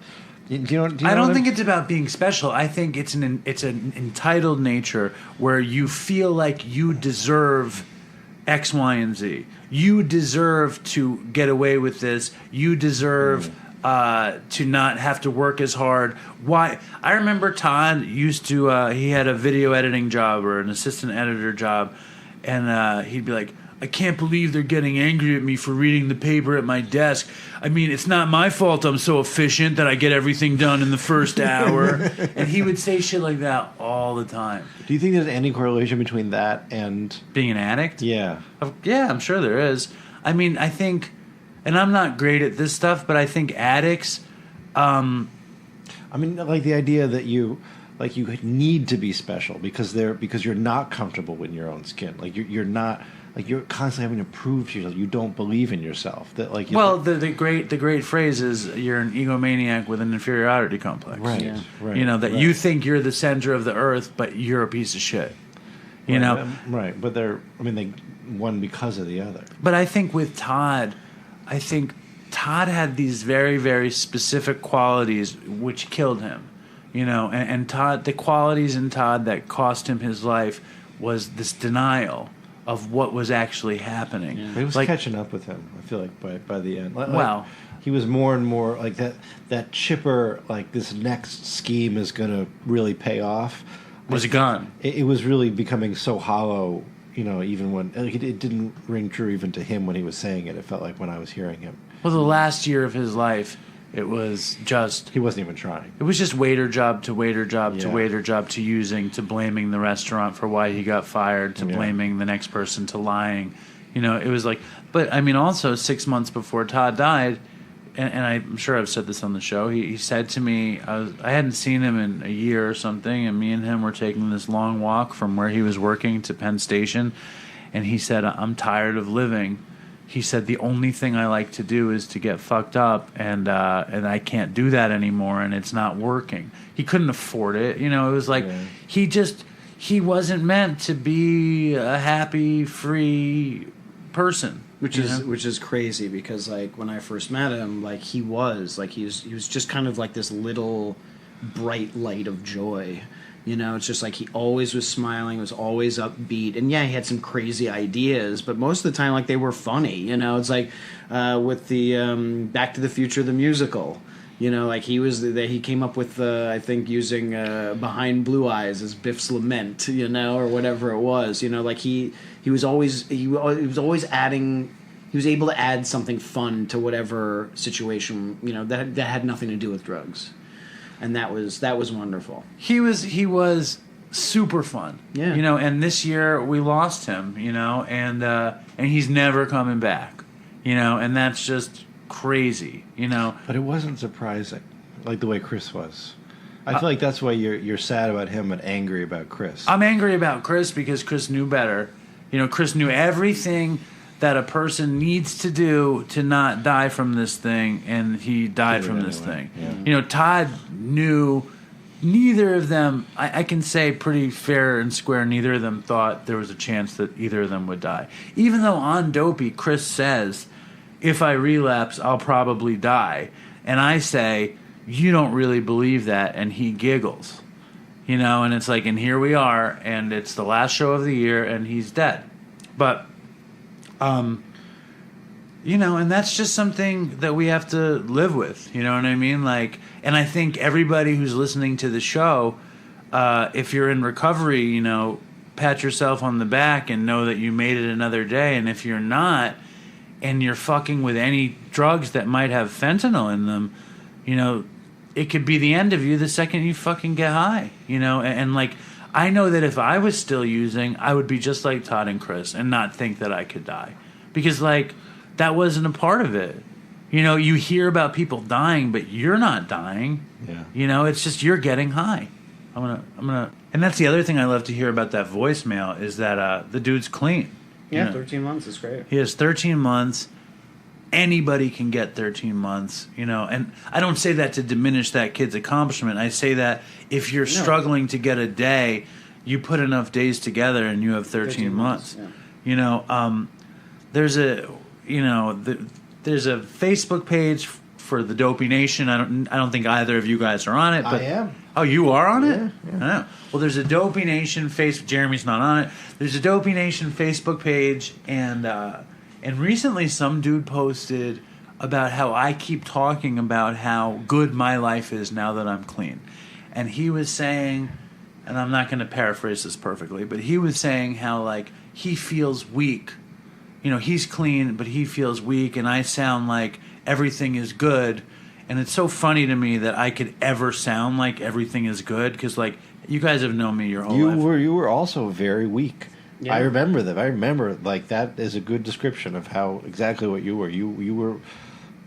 Do you know I don't think it's about being special. I think it's an entitled nature where you feel like you deserve X, Y, and Z. You deserve to get away with this. You deserve to not have to work as hard. Why? I remember Todd used to, he had a video editing job or an assistant editor job, and he'd be like, I can't believe they're getting angry at me for reading the paper at my desk. I mean, it's not my fault I'm so efficient that I get everything done in the first hour. And he would say shit like that all the time. Do you think there's any correlation between that and being an addict? Yeah. Yeah, I'm sure there is. I mean, I think... And I'm not great at this stuff, but I think addicts. I mean, like the idea that you need to be special because you're not comfortable in your own skin. Like you're not. Like you're constantly having to prove to yourself you don't believe in yourself. That like. The great phrase is you're an egomaniac with an inferiority complex. Right. Yeah. Right. You think you're the center of the earth, but you're a piece of shit. Right. But they one because of the other. But I think with Todd. I think Todd had these very, very specific qualities which killed him, and Todd, the qualities in Todd that cost him his life was this denial of what was actually happening. Yeah. It was catching up with him, I feel like, by the end. He was more and more like that chipper, like this next scheme is going to really pay off. Was gone. It was really becoming so hollow. Even when it didn't ring true even to him when he was saying it. It felt like when I was hearing him. Well, the last year of his life, it was just... He wasn't even trying. It was just waiter job to waiter job to waiter job to using, to blaming the restaurant for why he got fired, to blaming the next person, to lying. It was like... But, I mean, also 6 months before Todd died, and I'm sure I've said this on the show, he said to me, I hadn't seen him in a year or something, and me and him were taking this long walk from where he was working to Penn Station, and he said, I'm tired of living. He said, the only thing I like to do is to get fucked up, and I can't do that anymore, and it's not working. He couldn't afford it. It was like he wasn't meant to be a happy, free person. Which is crazy because like when I first met him, like he was just kind of like this little bright light of joy. It's just like he always was smiling, was always upbeat, and he had some crazy ideas, but most of the time like they were funny. It's like with the Back to the Future the musical. Like he came up with I think using Behind Blue Eyes as Biff's lament, or whatever it was. Like he was always adding. He was able to add something fun to whatever situation that had nothing to do with drugs, and that was wonderful. He was super fun. Yeah. And this year we lost him. And he's never coming back. And that's just crazy. But it wasn't surprising, like the way Chris was. I feel like that's why you're sad about him but angry about Chris. I'm angry about Chris because Chris knew better. You know, Chris knew everything that a person needs to do to not die from this thing, and he died from this thing. Yeah. You know, Todd knew. Neither of them, I can say pretty fair and square, neither of them thought there was a chance that either of them would die. Even though on Dopey, Chris says, if I relapse, I'll probably die. And I say, you don't really believe that, and he giggles. You know, and it's like, and here we are, and it's the last show of the year, and he's dead. But, you know, and that's just something that we have to live with. You know what I mean? Like, and I think everybody who's listening to the show, if you're in recovery, you know, pat yourself on the back and know that you made it another day. And if you're not, and you're fucking with any drugs that might have fentanyl in them, you know, it could be the end of you the second you fucking get high. You know, and like, I know that if I was still using, I would be just like Todd and Chris and not think that I could die. Because, like, that wasn't a part of it. You know, you hear about people dying, but you're not dying. Yeah. You know, it's just you're getting high. I'm gonna, and that's the other thing I love to hear about that voicemail is that the dude's clean. Yeah, You know, 13 months is great. he has 13 months. Anybody can get 13 months, you know, and I don't say that to diminish that kid's accomplishment. I say that if you're struggling to get a day, you put enough days together and you have 13 months. Yeah. You know, there's a Facebook page for the Dopey Nation. I don't think either of you guys are on it. But, I am. Oh, you are on it? Yeah. I know. Well, there's a Dopey Nation Jeremy's not on it. There's a Dopey Nation Facebook page, and recently some dude posted about how I keep talking about how good my life is now that I'm clean. And he was saying, and I'm not going to paraphrase this perfectly, but he was saying how, like, he feels weak. You know, he's clean, but he feels weak, and I sound like everything is good. And it's so funny to me that I could ever sound like everything is good, because, like, you guys have known me your whole life. You were also very weak. Yeah. I remember that. I remember, like, that is a good description of how exactly what you were. You were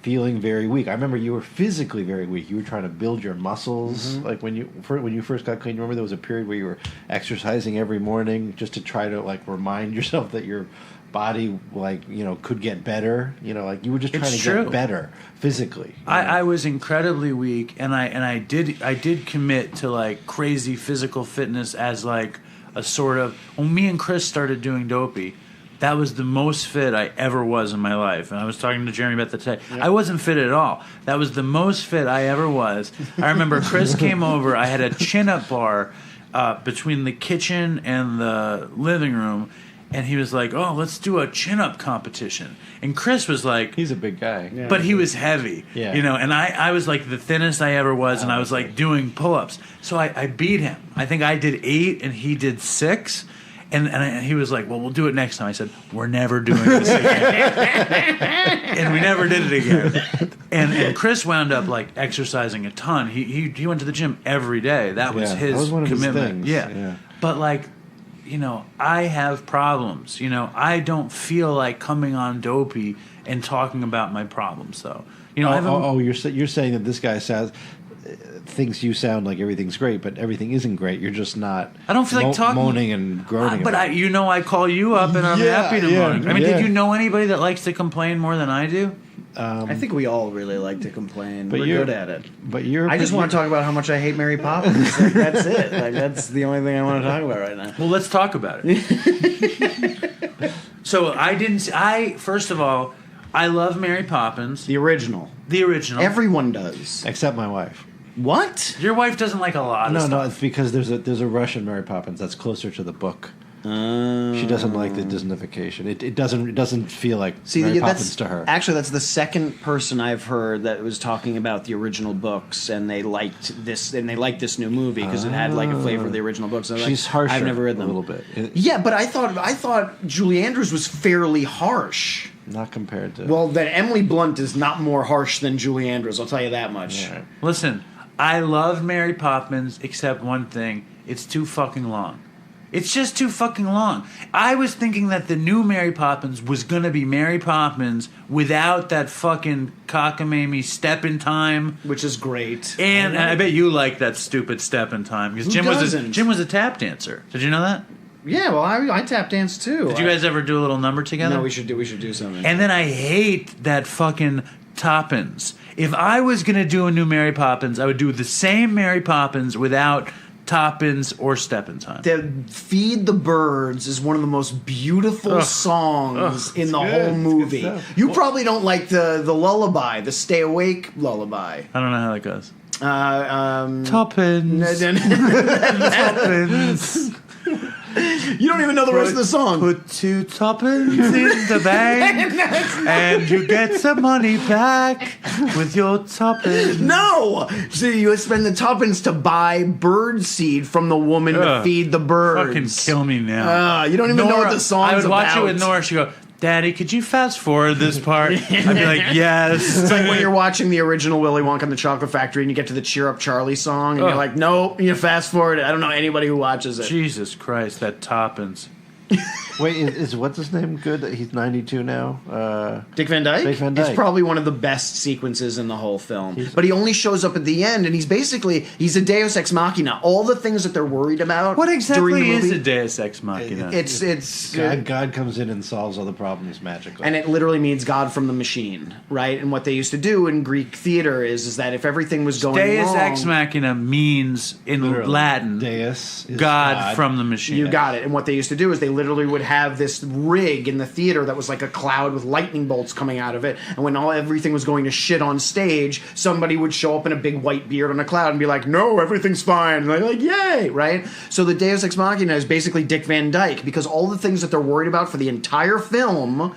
feeling very weak. I remember you were physically very weak. You were trying to build your muscles. Mm-hmm. Like when you first got clean. Remember there was a period where you were exercising every morning just to try to, like, remind yourself that your body, like, you know, could get better. You know, like you were just trying to get better physically. I was incredibly weak, and I did commit to, like, crazy physical fitness as, like, a sort of, when me and Chris started doing Dopey, that was the most fit I ever was in my life. And I was talking to Jeremy about that today. Yep. I wasn't fit at all. That was the most fit I ever was. I remember Chris came over. I had a chin-up bar between the kitchen and the living room. And he was like, oh, let's do a chin-up competition. And Chris was like... He's a big guy. Yeah. But he was heavy. Yeah. You know, and I was like the thinnest I ever was, and I was like doing pull-ups. So I beat him. I think I did 8 and he did 6. And he was like, well, we'll do it next time. I said, we're never doing this again. And we never did it again. And Chris wound up, like, exercising a ton. He went to the gym every day. That was his that was one of his commitment. things. Yeah. But, like, you know, I have problems. You know, I don't feel like coming on Dopey and talking about my problems, though. You know, you're saying that this guy thinks you sound like everything's great, but everything isn't great. You're just not. I don't feel like talking, moaning and groaning. But I call you up, and I'm happy to moan. I mean, did you know anybody that likes to complain more than I do? I think we all really like to complain. But we're good at it. But I just want to talk about how much I hate Mary Poppins. Like, that's it. Like, that's the only thing I want to talk about right now. Well, let's talk about it. So first of all, I love Mary Poppins. The original. Everyone does. Except my wife. What? Your wife doesn't like a lot of stuff. No, it's because there's a Russian Mary Poppins that's closer to the book. She doesn't like the Disneyfication. It doesn't feel like Mary Poppins to her. Actually, that's the second person I've heard that was talking about the original books, and they liked this new movie because it had, like, a flavor of the original books. And She's harsher. I've never read them a little bit. Yeah, but I thought Julie Andrews was fairly harsh. Not compared to. Well, then Emily Blunt is not more harsh than Julie Andrews. I'll tell you that much. Yeah. Listen, I love Mary Poppins, except one thing: it's too fucking long. It's just too fucking long. I was thinking that the new Mary Poppins was gonna be Mary Poppins without that fucking cockamamie step in time. Which is great. And I bet you like that stupid step in time because Who doesn't? Jim was a tap dancer. Did you know that? Yeah, well, I tap dance too. Did you guys ever do a little number together? No, we should do something. And then I hate that fucking Toppins. If I was gonna do a new Mary Poppins, I would do the same Mary Poppins without Toppins or Step in Time. The Feed the Birds is one of the most beautiful songs in the whole movie. You probably don't like the lullaby, the Stay Awake lullaby. I don't know how that goes. Toppins. Toppins. You don't even know the rest of the song. Put 2 Toppins in the bank and you get some money back with your Toppins. No! So you spend the Toppins to buy bird seed from the woman to feed the birds. Fucking kill me now. You don't even know what the song's about. I would watch it with Nora. She'd go, Daddy, could you fast forward this part? I'd be like, yes. It's like when you're watching the original Willy Wonka and the Chocolate Factory and you get to the Cheer Up Charlie song and you're like, nope, you fast forward it. I don't know anybody who watches it. Jesus Christ, that Toppins. Wait, is what's his name good? He's 92 now. Dick Van Dyke? Dick Van Dyke. It's probably one of the best sequences in the whole film. But he only shows up at the end, and he's a Deus Ex Machina. All the things that they're worried about. What during exactly the movie, is a Deus Ex Machina? It's God comes in and solves all the problems magically. and it literally means God from the machine, right? And what they used to do in Greek theater is that if everything was going Deus wrong, Ex Machina means, in Literally, Latin, Deus is God from the machine. you got it. And what they used to do is they literally would have this rig in the theater that was like a cloud with lightning bolts coming out of it. And when everything was going to shit on stage, somebody would show up in a big white beard on a cloud and be like, no, everything's fine. And they're like, yay, right? So the Deus Ex Machina is basically Dick Van Dyke because all the things that they're worried about for the entire film,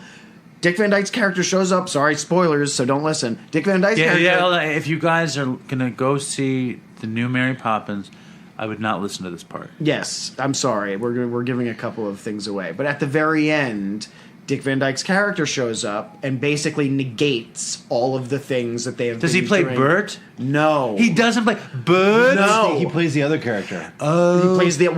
Dick Van Dyke's character shows up. Sorry, spoilers, so don't listen. Dick Van Dyke's character... Yeah, if you guys are going to go see the new Mary Poppins, I would not listen to this part. Yes, I'm sorry. We're giving a couple of things away. But at the very end, Dick Van Dyke's character shows up and basically negates all of the things that they have Does been he play doing. Bert? No. He doesn't play Bert? No. He plays the other character. He plays you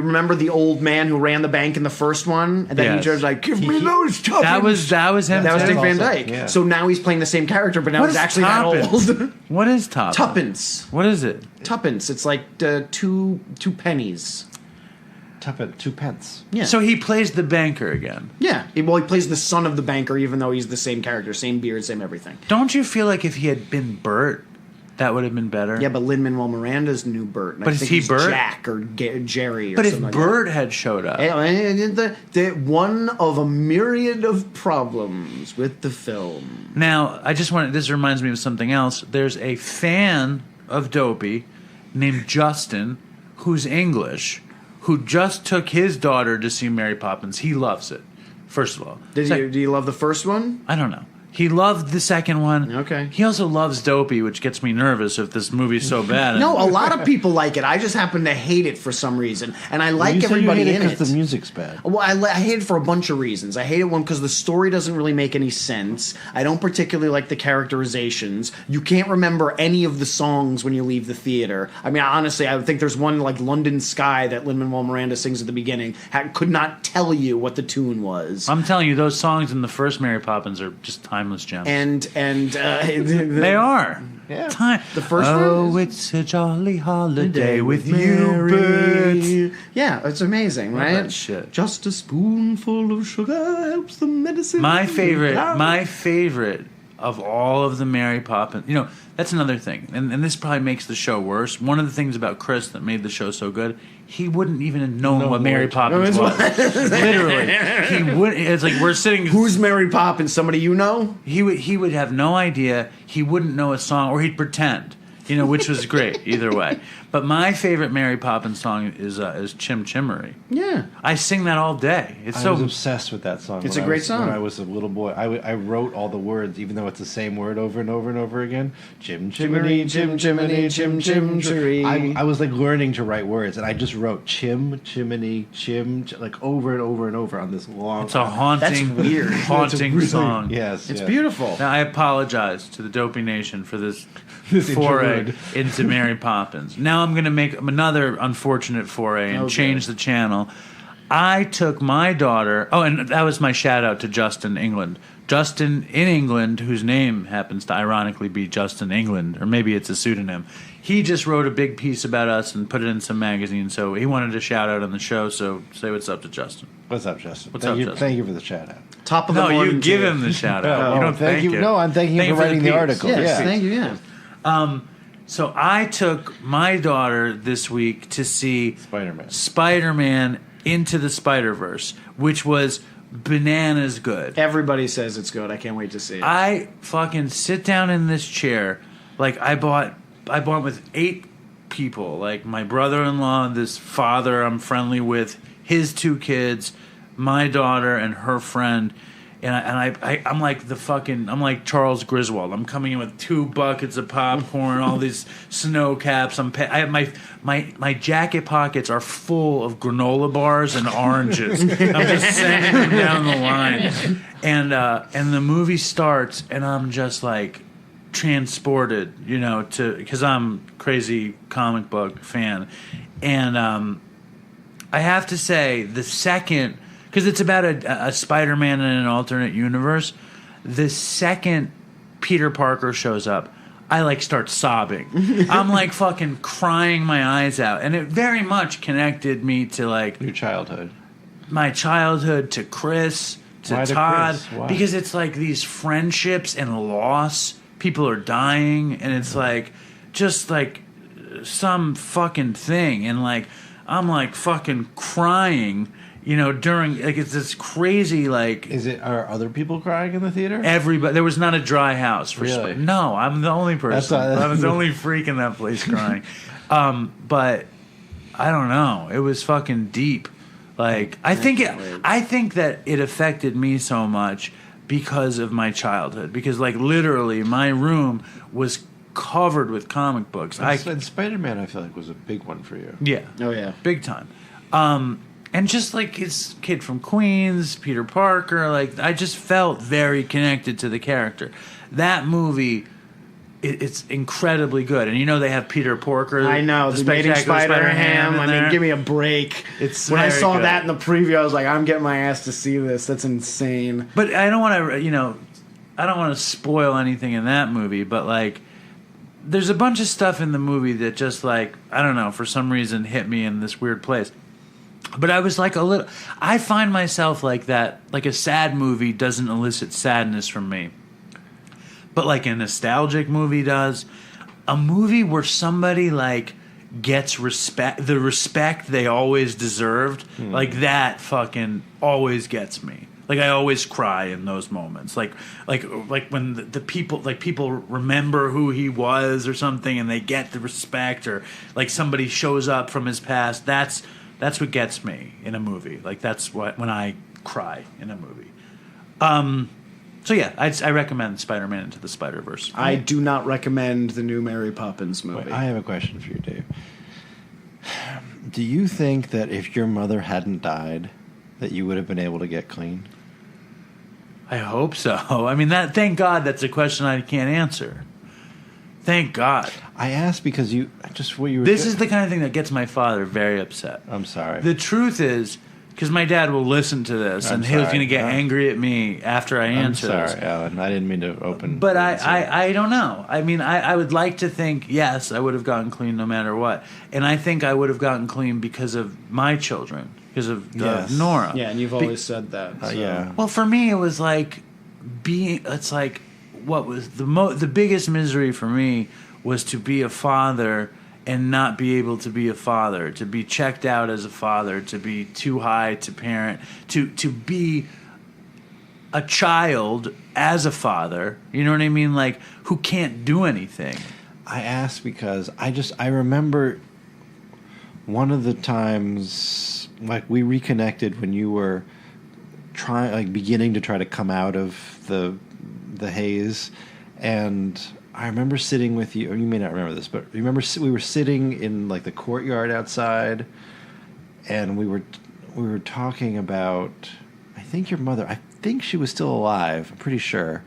remember the old man who ran the bank in the first one? And then Yes. he just like, give me those Toppins. That was him. That was too. Dick Van Also, Dyke. yeah. So now he's playing the same character, but now What he's is actually Toppins? that old. What is Toppins? Tuppence. What is it? Tuppence. It's like two pennies. Tuppence, 2 pence. Yeah. So he plays the banker again. Yeah. He plays the son of the banker, even though he's the same character, same beard, same everything. Don't you feel like if he had been Bert, that would have been better? Yeah, but Lin-Manuel Miranda's new Bert. And But I is think he he's Bert? Jack or Jerry or But if something like Bert had showed up, that. The one of a myriad of problems with the film. Now, this reminds me of something else. There's a fan of Dopey named Justin who's English who just took his daughter to see Mary Poppins. He loves it, first of all. Do you love the first one? I don't know. He loved the second one. Okay. He also loves Dopey, which gets me nervous if this movie's so bad. No, a lot of people like it. I just happen to hate it for some reason. And I like You said you everybody hate in because it. the music's bad. Well, I hate it for a bunch of reasons. I hate it because the story doesn't really make any sense. I don't particularly like the characterizations. You can't remember any of the songs when you leave the theater. I mean, honestly, I think there's one like London Sky that Lin-Manuel Miranda sings at the beginning. Could not tell you what the tune was. I'm telling you, those songs in the first Mary Poppins are just timeless gems. And they are. Yeah. The first one? one It's a jolly holiday with you, Bert. Yeah, it's amazing, Love right? that shit. Just a spoonful of sugar helps the medicine. My favorite down. of all of the Mary Poppins. You know, that's another thing, and this probably makes the show worse. One of the things about Chris that made the show so good, he wouldn't even have known what Mary Poppins was. Literally, he would. It's like we're sitting. Who's Mary Poppins? Somebody you know? He would have no idea. He wouldn't know a song, or he'd pretend. You know, which was great either way. But my favorite Mary Poppins song is Chim Chimmery. Yeah. I sing that all day. It's I so was obsessed with that song. It's when a I great was- song. When I was a little boy, I wrote all the words, even though it's the same word over and over and over again. Chim chimney, chim chimney, chim chimchery. I was like learning to write words, and I just wrote chim chimney, like over and over and over on this long. It's a haunting, That's weird. haunting song. Yes, It's yes. beautiful. Now, I apologize to the Dopey Nation for this This foray foray good. into Mary Poppins. Now I'm going to make another unfortunate foray and change the channel. I took my daughter. Oh, and that was my shout out to Justin England. Justin in England, whose name happens to ironically be Justin England, or maybe it's a pseudonym. He just wrote a big piece about us and put it in some magazine, so he wanted to shout out on the show, so say what's up to Justin. What's up, Justin? What's up, Justin? Thank you for the shout out. Top of the No, morning. you give to him the shout out. Oh, You don't thank him. No, I'm thanking him for writing the piece. article. Yes, Yeah. thank you. Yeah. So I took my daughter this week to see Spider-Man. Spider-Man Into the Spider-Verse, which was bananas good. Everybody says it's good. I can't wait to see it. I fucking sit down in this chair, like I bought with 8 people, like my brother-in-law, this father I'm friendly with, his 2 kids, my daughter, and her friend. And I'm like Charles Griswold. I'm coming in with 2 buckets of popcorn, all these snow caps. I have my jacket pockets are full of granola bars and oranges. I'm just sending them down the line, and the movie starts, and I'm just like transported, because I'm a crazy comic book fan, and I have to say the second. Because it's about a Spider-Man in an alternate universe. The second Peter Parker shows up, I start sobbing. I'm fucking crying my eyes out, and it very much connected me to Your childhood. my childhood, to Chris, to Why to Todd, Chris? Why? because it's these friendships and loss. People are dying, and it's just some fucking thing, and I'm fucking crying. During it's this crazy Are other people crying in the theater? everybody. There was not a dry house for Really? No, I'm the only person. I was the only freak in that place crying. But I don't know. It was fucking deep. I think that it affected me so much because of my childhood. Because literally, my room was covered with comic books. And Spider-Man, I feel was a big one for you. Yeah. Oh, yeah. Big time. And just his kid from Queens, Peter Parker, I just felt very connected to the character. That movie, it's incredibly good. And they have Peter Porker. I know, the Dating Spider-Ham. I mean, give me a break. It's when I very saw good. that in the preview, I was like, I'm getting my ass to see this. That's insane. But I don't want to, I don't want to spoil anything in that movie, but there's a bunch of stuff in the movie that just I don't know, for some reason hit me in this weird place. But I was I find myself like that, a sad movie doesn't elicit sadness from me. But a nostalgic movie does. A movie where somebody gets the respect they always deserved, that fucking always gets me. I always cry in those moments. Like when the people people remember who he was or something, and they get the respect, or somebody shows up from his past. That's what gets me in a movie. That's when I cry in a movie. So yeah, I recommend Spider-Man Into the Spider-Verse. I do not recommend the new Mary Poppins movie. Wait, I have a question for you, Dave. Do you think that if your mother hadn't died, that you would have been able to get clean? I hope so. I mean, thank God that's a question I can't answer. Thank God. I asked because This is the kind of thing that gets my father very upset. I'm sorry. The truth is, because my dad will listen to this, I'm and he was sorry. going to get angry at me after I I'm answer sorry, this. Alan. I didn't mean to open. But I don't know. I mean, I would like to think, yes, I would have gotten clean no matter what. And I think I would have gotten clean because of my children, because of Yes. Nora. Yeah, and you've always said that. So. Yeah. Well, for me, it was it's what was the biggest misery for me was to be a father and not be able to be a father, to be checked out as a father, to be too high to parent, to be a child as a father, you know what I mean? Who can't do anything. I asked because I remember one of the times we reconnected when you were beginning to try to come out of the haze, and I remember sitting with you. You may not remember this, but remember we were sitting in the courtyard outside, and we were talking about. I think your mother. I think she was still alive. I'm pretty sure,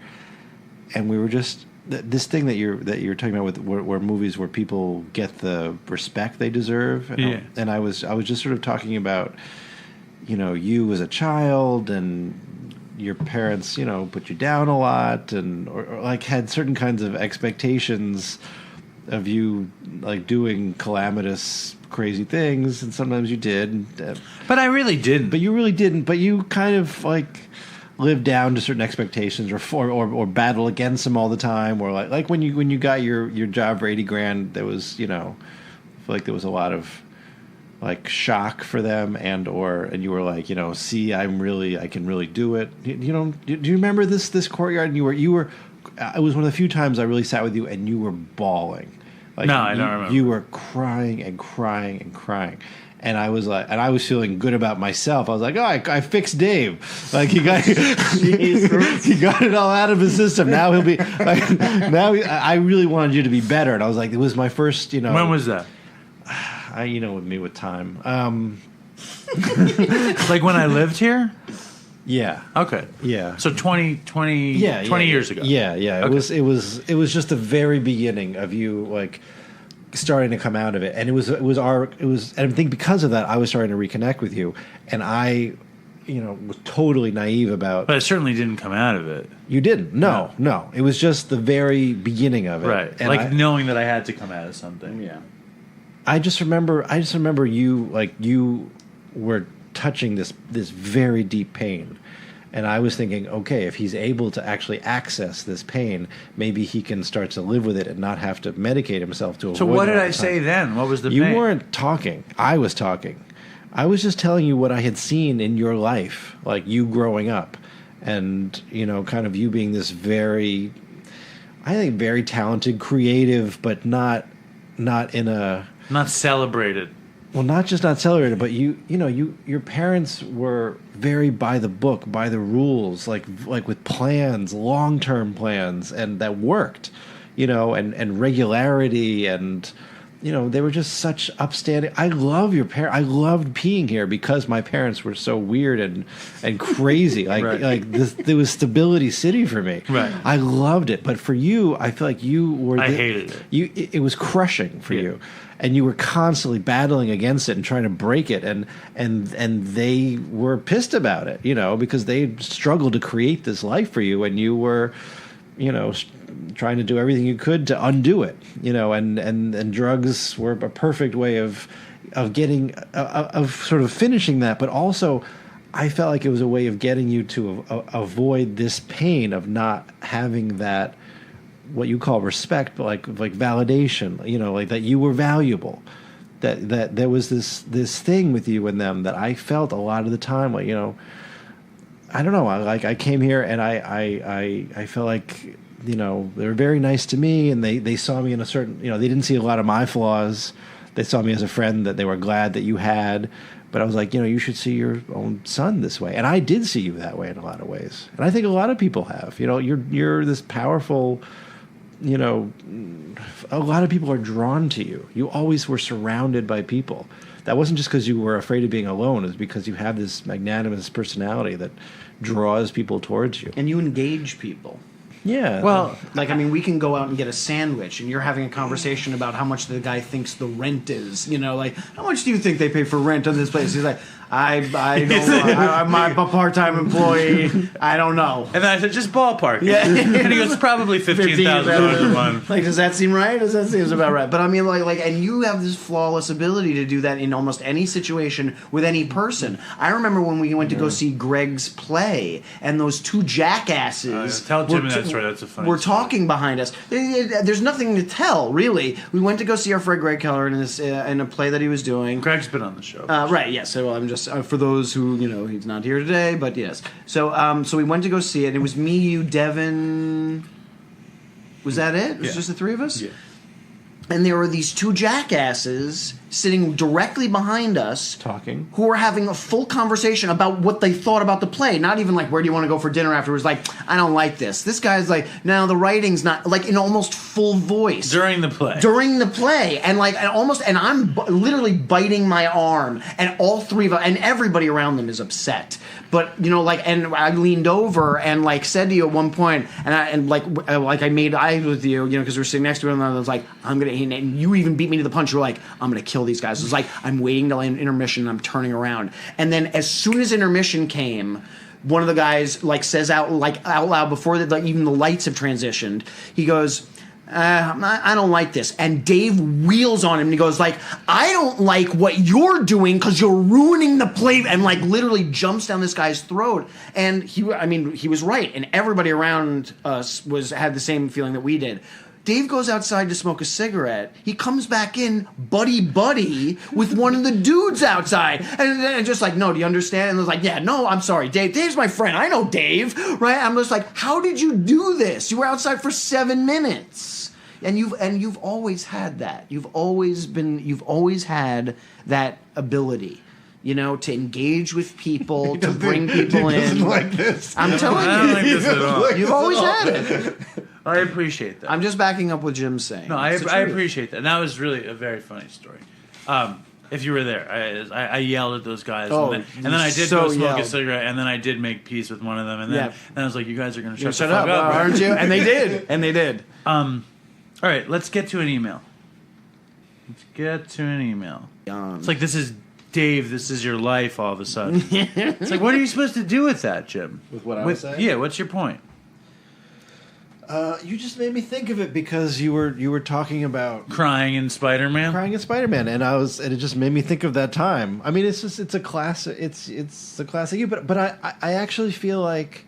and we were just this thing that you're talking about with where movies where people get the respect they deserve. And I was just sort of talking about, you as a child and your parents, put you down a lot and or like had certain kinds of expectations of you, like doing calamitous, crazy things, and sometimes you did. But I really didn't. But you really didn't. But you kind of like live down to certain expectations, or battle against them all the time, or like when you got your job for $80,000, there was I feel like there was a lot of like shock for them, and you were like, see, I can really do it. Do you remember this courtyard? And you were it was one of the few times I really sat with you and you were bawling. Like, no, I don't remember. You were crying and crying and crying. And I was like, I was feeling good about myself. I was like, oh, I fixed Dave. Like he got it all out of his system. Now he'll be like, I really wanted you to be better. And I was like, it was my first, When was that? With me with time. Like when I lived here? Yeah. Okay. Yeah. So 20 years ago. Yeah. Okay. It was just the very beginning of you like starting to come out of it, and it was and I think because of that I was starting to reconnect with you, and I was totally naive about. But I certainly didn't come out of it. You didn't. No. It was just the very beginning of it. Right. And knowing that I had to come out of something. Yeah. I just remember you were touching this very deep pain. And I was thinking, okay, if he's able to actually access this pain, maybe he can start to live with it and not have to medicate himself to avoid it. So what did all I the say time. then? What was the You pain? weren't talking. I was talking. I was just telling you what I had seen in your life, like you growing up, and kind of you being this very, I think, very talented, creative, but not in a Not celebrated. Well, not just not celebrated, but your parents were very by the book, by the rules, like with plans, long-term plans, and that worked, and regularity, and they were just such upstanding. I love your parents. I loved being here because my parents were so weird and crazy. Like there was Stability City for me. Right. I loved it, but for you, I feel like you were. I hated it. It was crushing for you. And you were constantly battling against it and trying to break it, and they were pissed about it, because they struggled to create this life for you, and you were, trying to do everything you could to undo it, and drugs were a perfect way of getting of sort of finishing that, but also I felt like it was a way of getting you to avoid this pain of not having that. What you call respect, but like validation, like that you were valuable, that there was this thing with you and them that I felt a lot of the time, like I don't know, I came here and I felt like they were very nice to me, and they saw me in a certain, they didn't see a lot of my flaws, they saw me as a friend that they were glad that you had, but I was like, you should see your own son this way, and I did see you that way in a lot of ways, and I think a lot of people have, you're this powerful. A lot of people are drawn to you. You always were surrounded by people. That wasn't just because you were afraid of being alone. It was because you have this magnanimous personality that draws people towards you. And you engage people. Yeah. Well, we can go out and get a sandwich, and you're having a conversation about how much the guy thinks the rent is. How much do you think they pay for rent on this place? He's like, I don't know. I'm a part-time employee. I don't know. and then I said, just ballpark. Yeah. And he goes, probably $15,000 a month. Like, does that seem right? That seems about right. But and you have this flawless ability to do that in almost any situation with any person. I remember when we went to go see Greg's play, and those two jackasses. Tell Jimmy that story. That's a funny We're story. talking behind us. There's nothing to tell, really. We went to go see our friend Greg Keller in a play that he was doing. Greg's been on the show. Right, yes. So I'm just for those who he's not here today, but yes. So so we went to go see it. It was me, you, Devin. Was that it? It was just the three of us. Yeah. And there were these two jackasses sitting directly behind us, Talking. who were having a full conversation about what they thought about the play. Not even like, where do you want to go for dinner afterwards? Like, I don't like this. This guy's like, no, the writing's not, like, in almost full voice. During the play. And like, and I'm literally biting my arm, and all three of us, and everybody around them is upset. But, you know, like, and I leaned over and, like, said to you at one point, and I made eyes with you, you know, because we were sitting next to one another. I was like, and you even beat me to the punch. You were like, I'm going to kill these guys. It was like, I'm waiting till intermission, and I'm turning around. And then as soon as intermission came, one of the guys, like, says out loud before even the lights have transitioned, he goes, I don't like this. And Dave wheels on him and he goes like, I don't like what you're doing because you're ruining the play, and like literally jumps down this guy's throat. And he was right, and everybody around us had the same feeling that we did. Dave goes outside to smoke a cigarette. He comes back in buddy with one of the dudes outside. And just like, no, do you understand? And I was like, yeah, no, I'm sorry, Dave. Dave's my friend. I know Dave, right? I'm just like, how did you do this? You were outside for 7 minutes. And you've always had that. You've always had that ability. You know, to engage with people, to bring people in. Doesn't like this. I'm telling you. I don't like this at all. You've always had it. I appreciate that. I'm just backing up what Jim's saying. No, I appreciate that. And that was really a very funny story. If you were there, I yelled at those guys. Oh, and then I did so go smoke yelled. a cigarette, and then I did make peace with one of them. And then I was like, you guys are going to shut Shut the up, fuck up, right? aren't you? And they did. And they did. All right, let's get to an email. It's like, this is Dave, this is your life all of a sudden. It's like, what are you supposed to do with that, Jim? With what I was saying? Yeah, what's your point? You just made me think of it because you were talking about Crying in Spider-Man? crying in Spider-Man, and it just made me think of that time. I mean, it's a classic. It's a classic. But I actually feel like,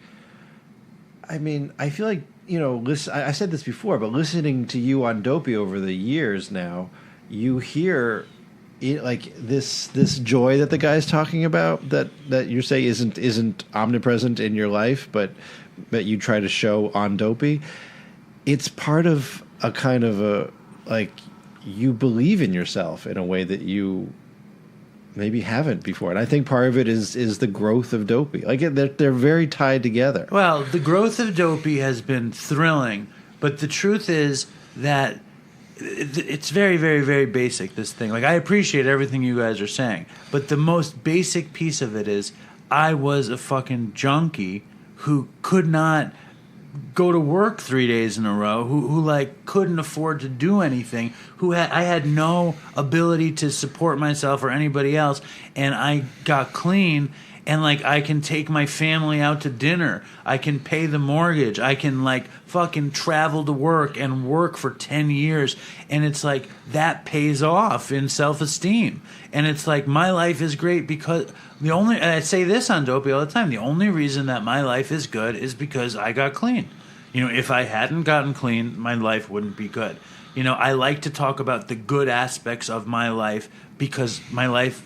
you know, I said this before, but listening to you on Dopey over the years now, you hear like this joy that the guy's talking about that you say isn't omnipresent in your life, but that you try to show on Dopey. It's part of a kind of a, like, you believe in yourself in a way that you maybe haven't before, and I think part of it is the growth of Dopey. Like, they're very tied together. Well, the growth of Dopey has been thrilling, but the truth is that it's very, very, very basic, this thing. Like, I appreciate everything you guys are saying, but the most basic piece of it is I was a fucking junkie who could not go to work 3 days in a row, who like couldn't afford to do anything, I had no ability to support myself or anybody else, and I got clean. And, like, I can take my family out to dinner. I can pay the mortgage. I can, like, fucking travel to work and work for 10 years. And it's like, that pays off in self-esteem. And it's like, my life is great because and I say this on Dopey all the time, the only reason that my life is good is because I got clean. You know, if I hadn't gotten clean, my life wouldn't be good. You know, I like to talk about the good aspects of my life because my life,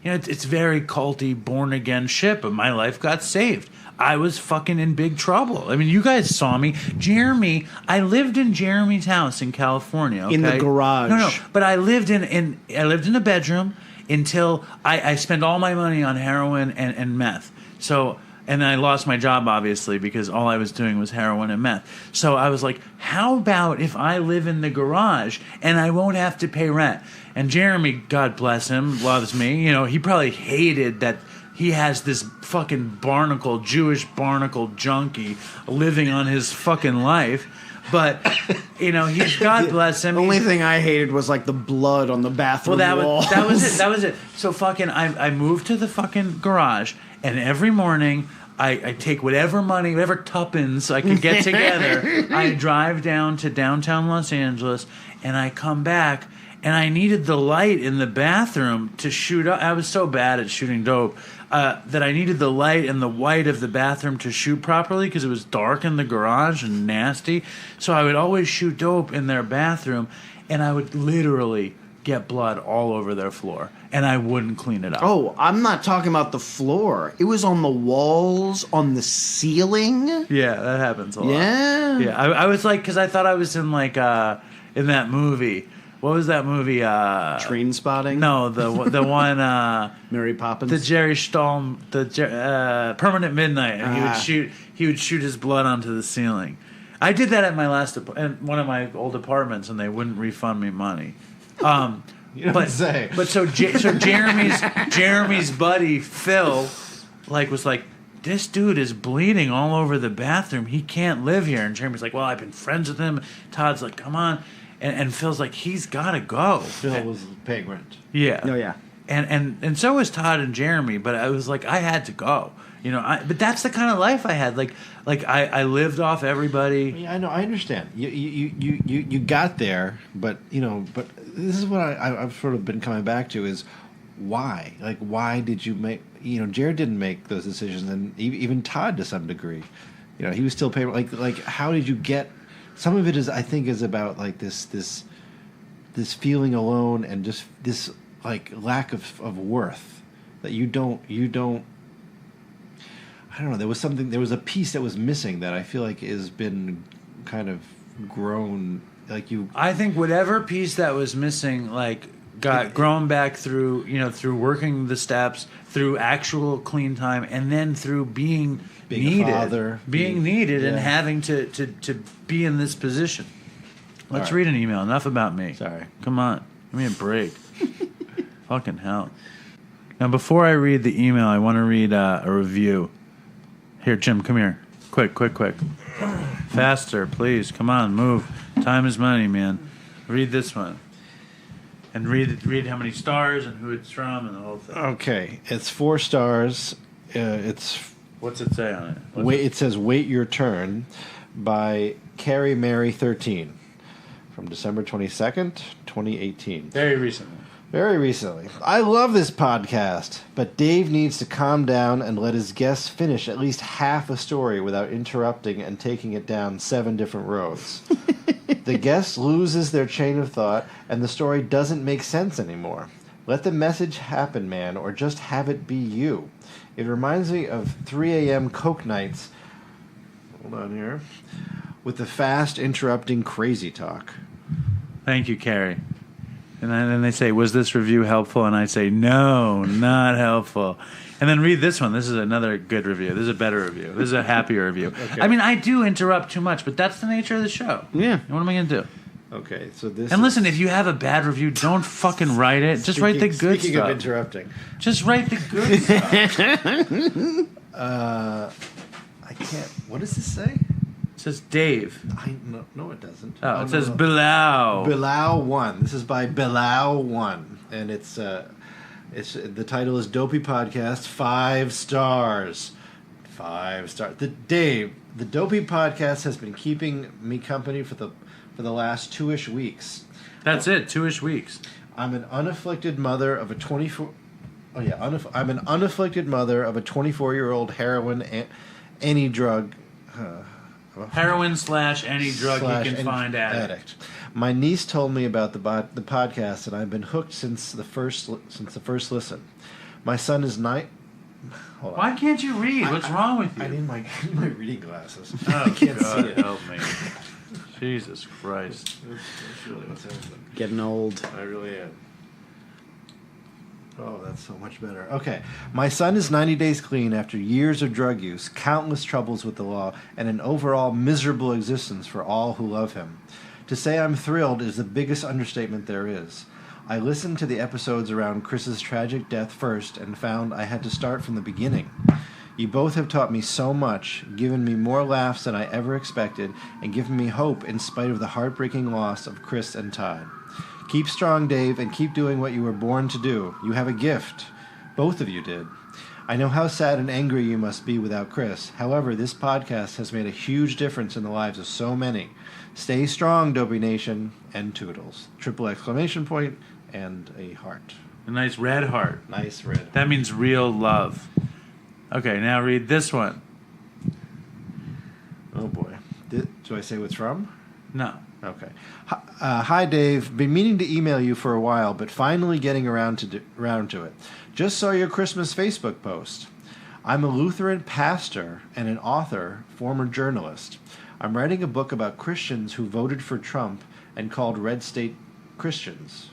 you know, it's very culty, born-again shit, but my life got saved. I was fucking in big trouble. I mean, you guys saw me. Jeremy, I lived in Jeremy's house in California. Okay? In the garage. No, but I lived in a bedroom until I spent all my money on heroin and meth. So, and then I lost my job, obviously, because all I was doing was heroin and meth. So I was like, how about if I live in the garage and I won't have to pay rent? And Jeremy, God bless him, loves me. You know, he probably hated that he has this fucking Jewish barnacle junkie living on his fucking life. But, you know, God bless him. The only thing I hated was, like, the blood on the bathroom walls. That was it. So fucking, I moved to the fucking garage, and every morning I take whatever money, whatever tuppence I could get together, I drive down to downtown Los Angeles, and I come back, and I needed the light in the bathroom to shoot up. I was so bad at shooting dope that I needed the light and the white of the bathroom to shoot properly because it was dark in the garage and nasty. So I would always shoot dope in their bathroom, and I would literally get blood all over their floor, and I wouldn't clean it up. Oh, I'm not talking about the floor. It was on the walls, on the ceiling. Yeah, that happens a lot. Yeah. Yeah, I was like, because I thought I was in like in that movie what was that movie? Train Spotting. No, the one. Mary Poppins. The Jerry Stahl, Permanent Midnight, and he would shoot his blood onto the ceiling. I did that at my one of my old apartments, and they wouldn't refund me money. You don't say. But so Jeremy's buddy Phil, was like, this dude is bleeding all over the bathroom. He can't live here. And Jeremy's like, well, I've been friends with him. Todd's like, come on. And Phil's like, he's got to go. Phil was paying rent. Yeah. Oh, yeah. And so was Todd and Jeremy, but I was like, I had to go. But that's the kind of life I had. I lived off everybody. Yeah, I know. I understand. You got there, but this is what I've sort of been coming back to is why? Why did you make? Jared didn't make those decisions, and even Todd to some degree. He was still paying. How did you get? Some of it is about this feeling alone and just this lack of worth that you don't. I don't know. There was a piece that was missing that I feel like has been kind of grown. I think whatever piece that was missing, got grown back through working the steps, through actual clean time, and then through being needed, a father, and having to be in this position. Let's read an email. Enough about me. Sorry. Come on. Give me a break. Fucking hell. Now, before I read the email, I want to read a review. Here, Jim, come here. Quick. Faster, please. Come on, move. Time is money, man. Read this one. And read how many stars and who it's from and the whole thing. Okay. It's 4 stars. What's it say on it? It says "Wait Your Turn" by Carrie Mary 13 from December 22nd, 2018. Very recently. Very recently. I love this podcast, but Dave needs to calm down and let his guests finish at least half a story without interrupting and taking it down 7 different roads. The guest loses their chain of thought, and the story doesn't make sense anymore. Let the message happen, man, or just have it be you. It reminds me of 3 a.m. Coke nights. Hold on here. With the fast, interrupting crazy talk. Thank you, Carrie. And then they say, was this review helpful? And I say, no, not helpful. And then read this one. This is another good review. This is a better review. This is a happier review. Okay. I mean, I do interrupt too much, but that's the nature of the show. Yeah. What am I going to do? Okay, so this. And listen, if you have a bad review, don't fucking write it. Just write the good speaking stuff. Of interrupting. Just write the good stuff. I can't. What does this say? It says Dave. No, it doesn't. Oh, it says Bilal. Bilal 1. This is by Bilal 1, and it's the title is Dopey Podcast 5 stars. 5 stars. The Dopey Podcast has been keeping me company for the last 2-ish weeks. That's it, 2-ish weeks. I'm an unafflicted mother of a 24. Oh yeah, I'm an unafflicted mother of a 24-year-old heroin any drug. Heroin / any drug you can find addict. My niece told me about the podcast, and I've been hooked since the first listen. My son is 9. Hold on. Why can't you read? What's wrong with you? I need my reading glasses. Oh, I can't God, see it. help me. Jesus Christ. That's really what's happening. Getting old. I really am. Oh, that's so much better. Okay. My son is 90 days clean after years of drug use, countless troubles with the law, and an overall miserable existence for all who love him. To say I'm thrilled is the biggest understatement there is. I listened to the episodes around Chris's tragic death first and found I had to start from the beginning. You both have taught me so much, given me more laughs than I ever expected, and given me hope in spite of the heartbreaking loss of Chris and Todd. Keep strong, Dave, and keep doing what you were born to do. You have a gift. Both of you did. I know how sad and angry you must be without Chris. However, this podcast has made a huge difference in the lives of so many. Stay strong, Dopey Nation, and toodles. Triple exclamation point and a heart. A nice red heart. Nice red. That means real love. Okay, now read this one. Oh, boy. Do I say what's from? No. Okay. Hi, Dave. Been meaning to email you for a while, but finally getting around to it. Just saw your Christmas Facebook post. I'm a Lutheran pastor and an author, former journalist. I'm writing a book about Christians who voted for Trump and called red state Christians.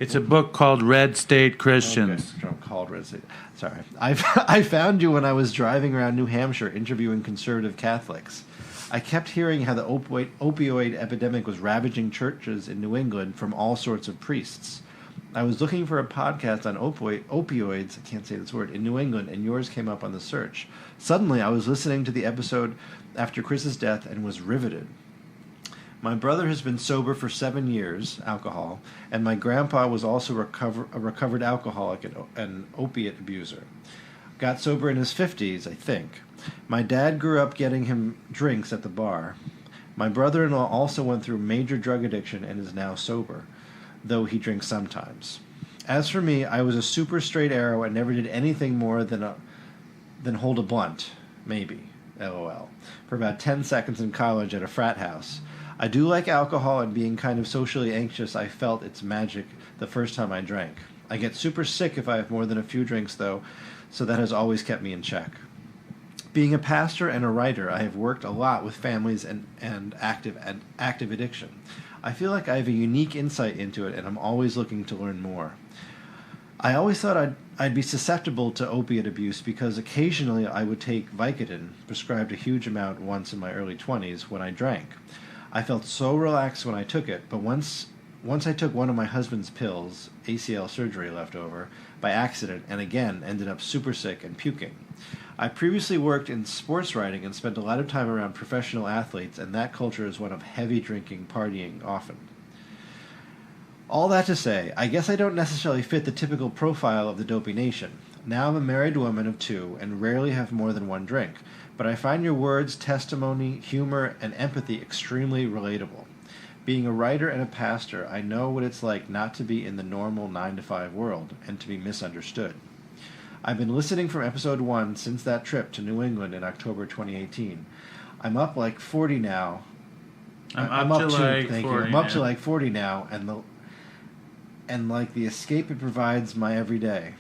It's a book called Red State Christians. Okay, called Red State. Sorry. I found you when I was driving around New Hampshire interviewing conservative Catholics. I kept hearing how the opioid epidemic was ravaging churches in New England from all sorts of priests. I was looking for a podcast on opioids, I can't say this word, in New England, and yours came up on the search. Suddenly, I was listening to the episode after Chris's death and was riveted. My brother has been sober for 7 years, alcohol, and my grandpa was also a recovered alcoholic and opiate abuser. Got sober in his 50s, I think. My dad grew up getting him drinks at the bar. My brother-in-law also went through major drug addiction and is now sober, though he drinks sometimes. As for me, I was a super straight arrow and never did anything more than hold a blunt, maybe, LOL, for about 10 seconds in college at a frat house. I do like alcohol, and being kind of socially anxious, I felt its magic the first time I drank. I get super sick if I have more than a few drinks, though, so that has always kept me in check. Being a pastor and a writer, I have worked a lot with families and active addiction. I feel like I have a unique insight into it, and I'm always looking to learn more. I always thought I'd be susceptible to opiate abuse because occasionally I would take Vicodin, prescribed a huge amount once in my early 20s, when I drank. I felt so relaxed when I took it, but once I took one of my husband's pills, ACL surgery left over, by accident, and again ended up super sick and puking. I previously worked in sports writing and spent a lot of time around professional athletes, and that culture is one of heavy drinking, partying often. All that to say, I guess I don't necessarily fit the typical profile of the Dopey Nation. Now I'm a married woman of 2 and rarely have more than 1 drink, but I find your words, testimony, humor, and empathy extremely relatable. Being a writer and a pastor, I know what it's like not to be in the normal 9-to-5 world and to be misunderstood. I've been listening from episode 1 since that trip to New England in October 2018. I'm up like 40 now. I'm up to like 40 now, and like the escape it provides my everyday.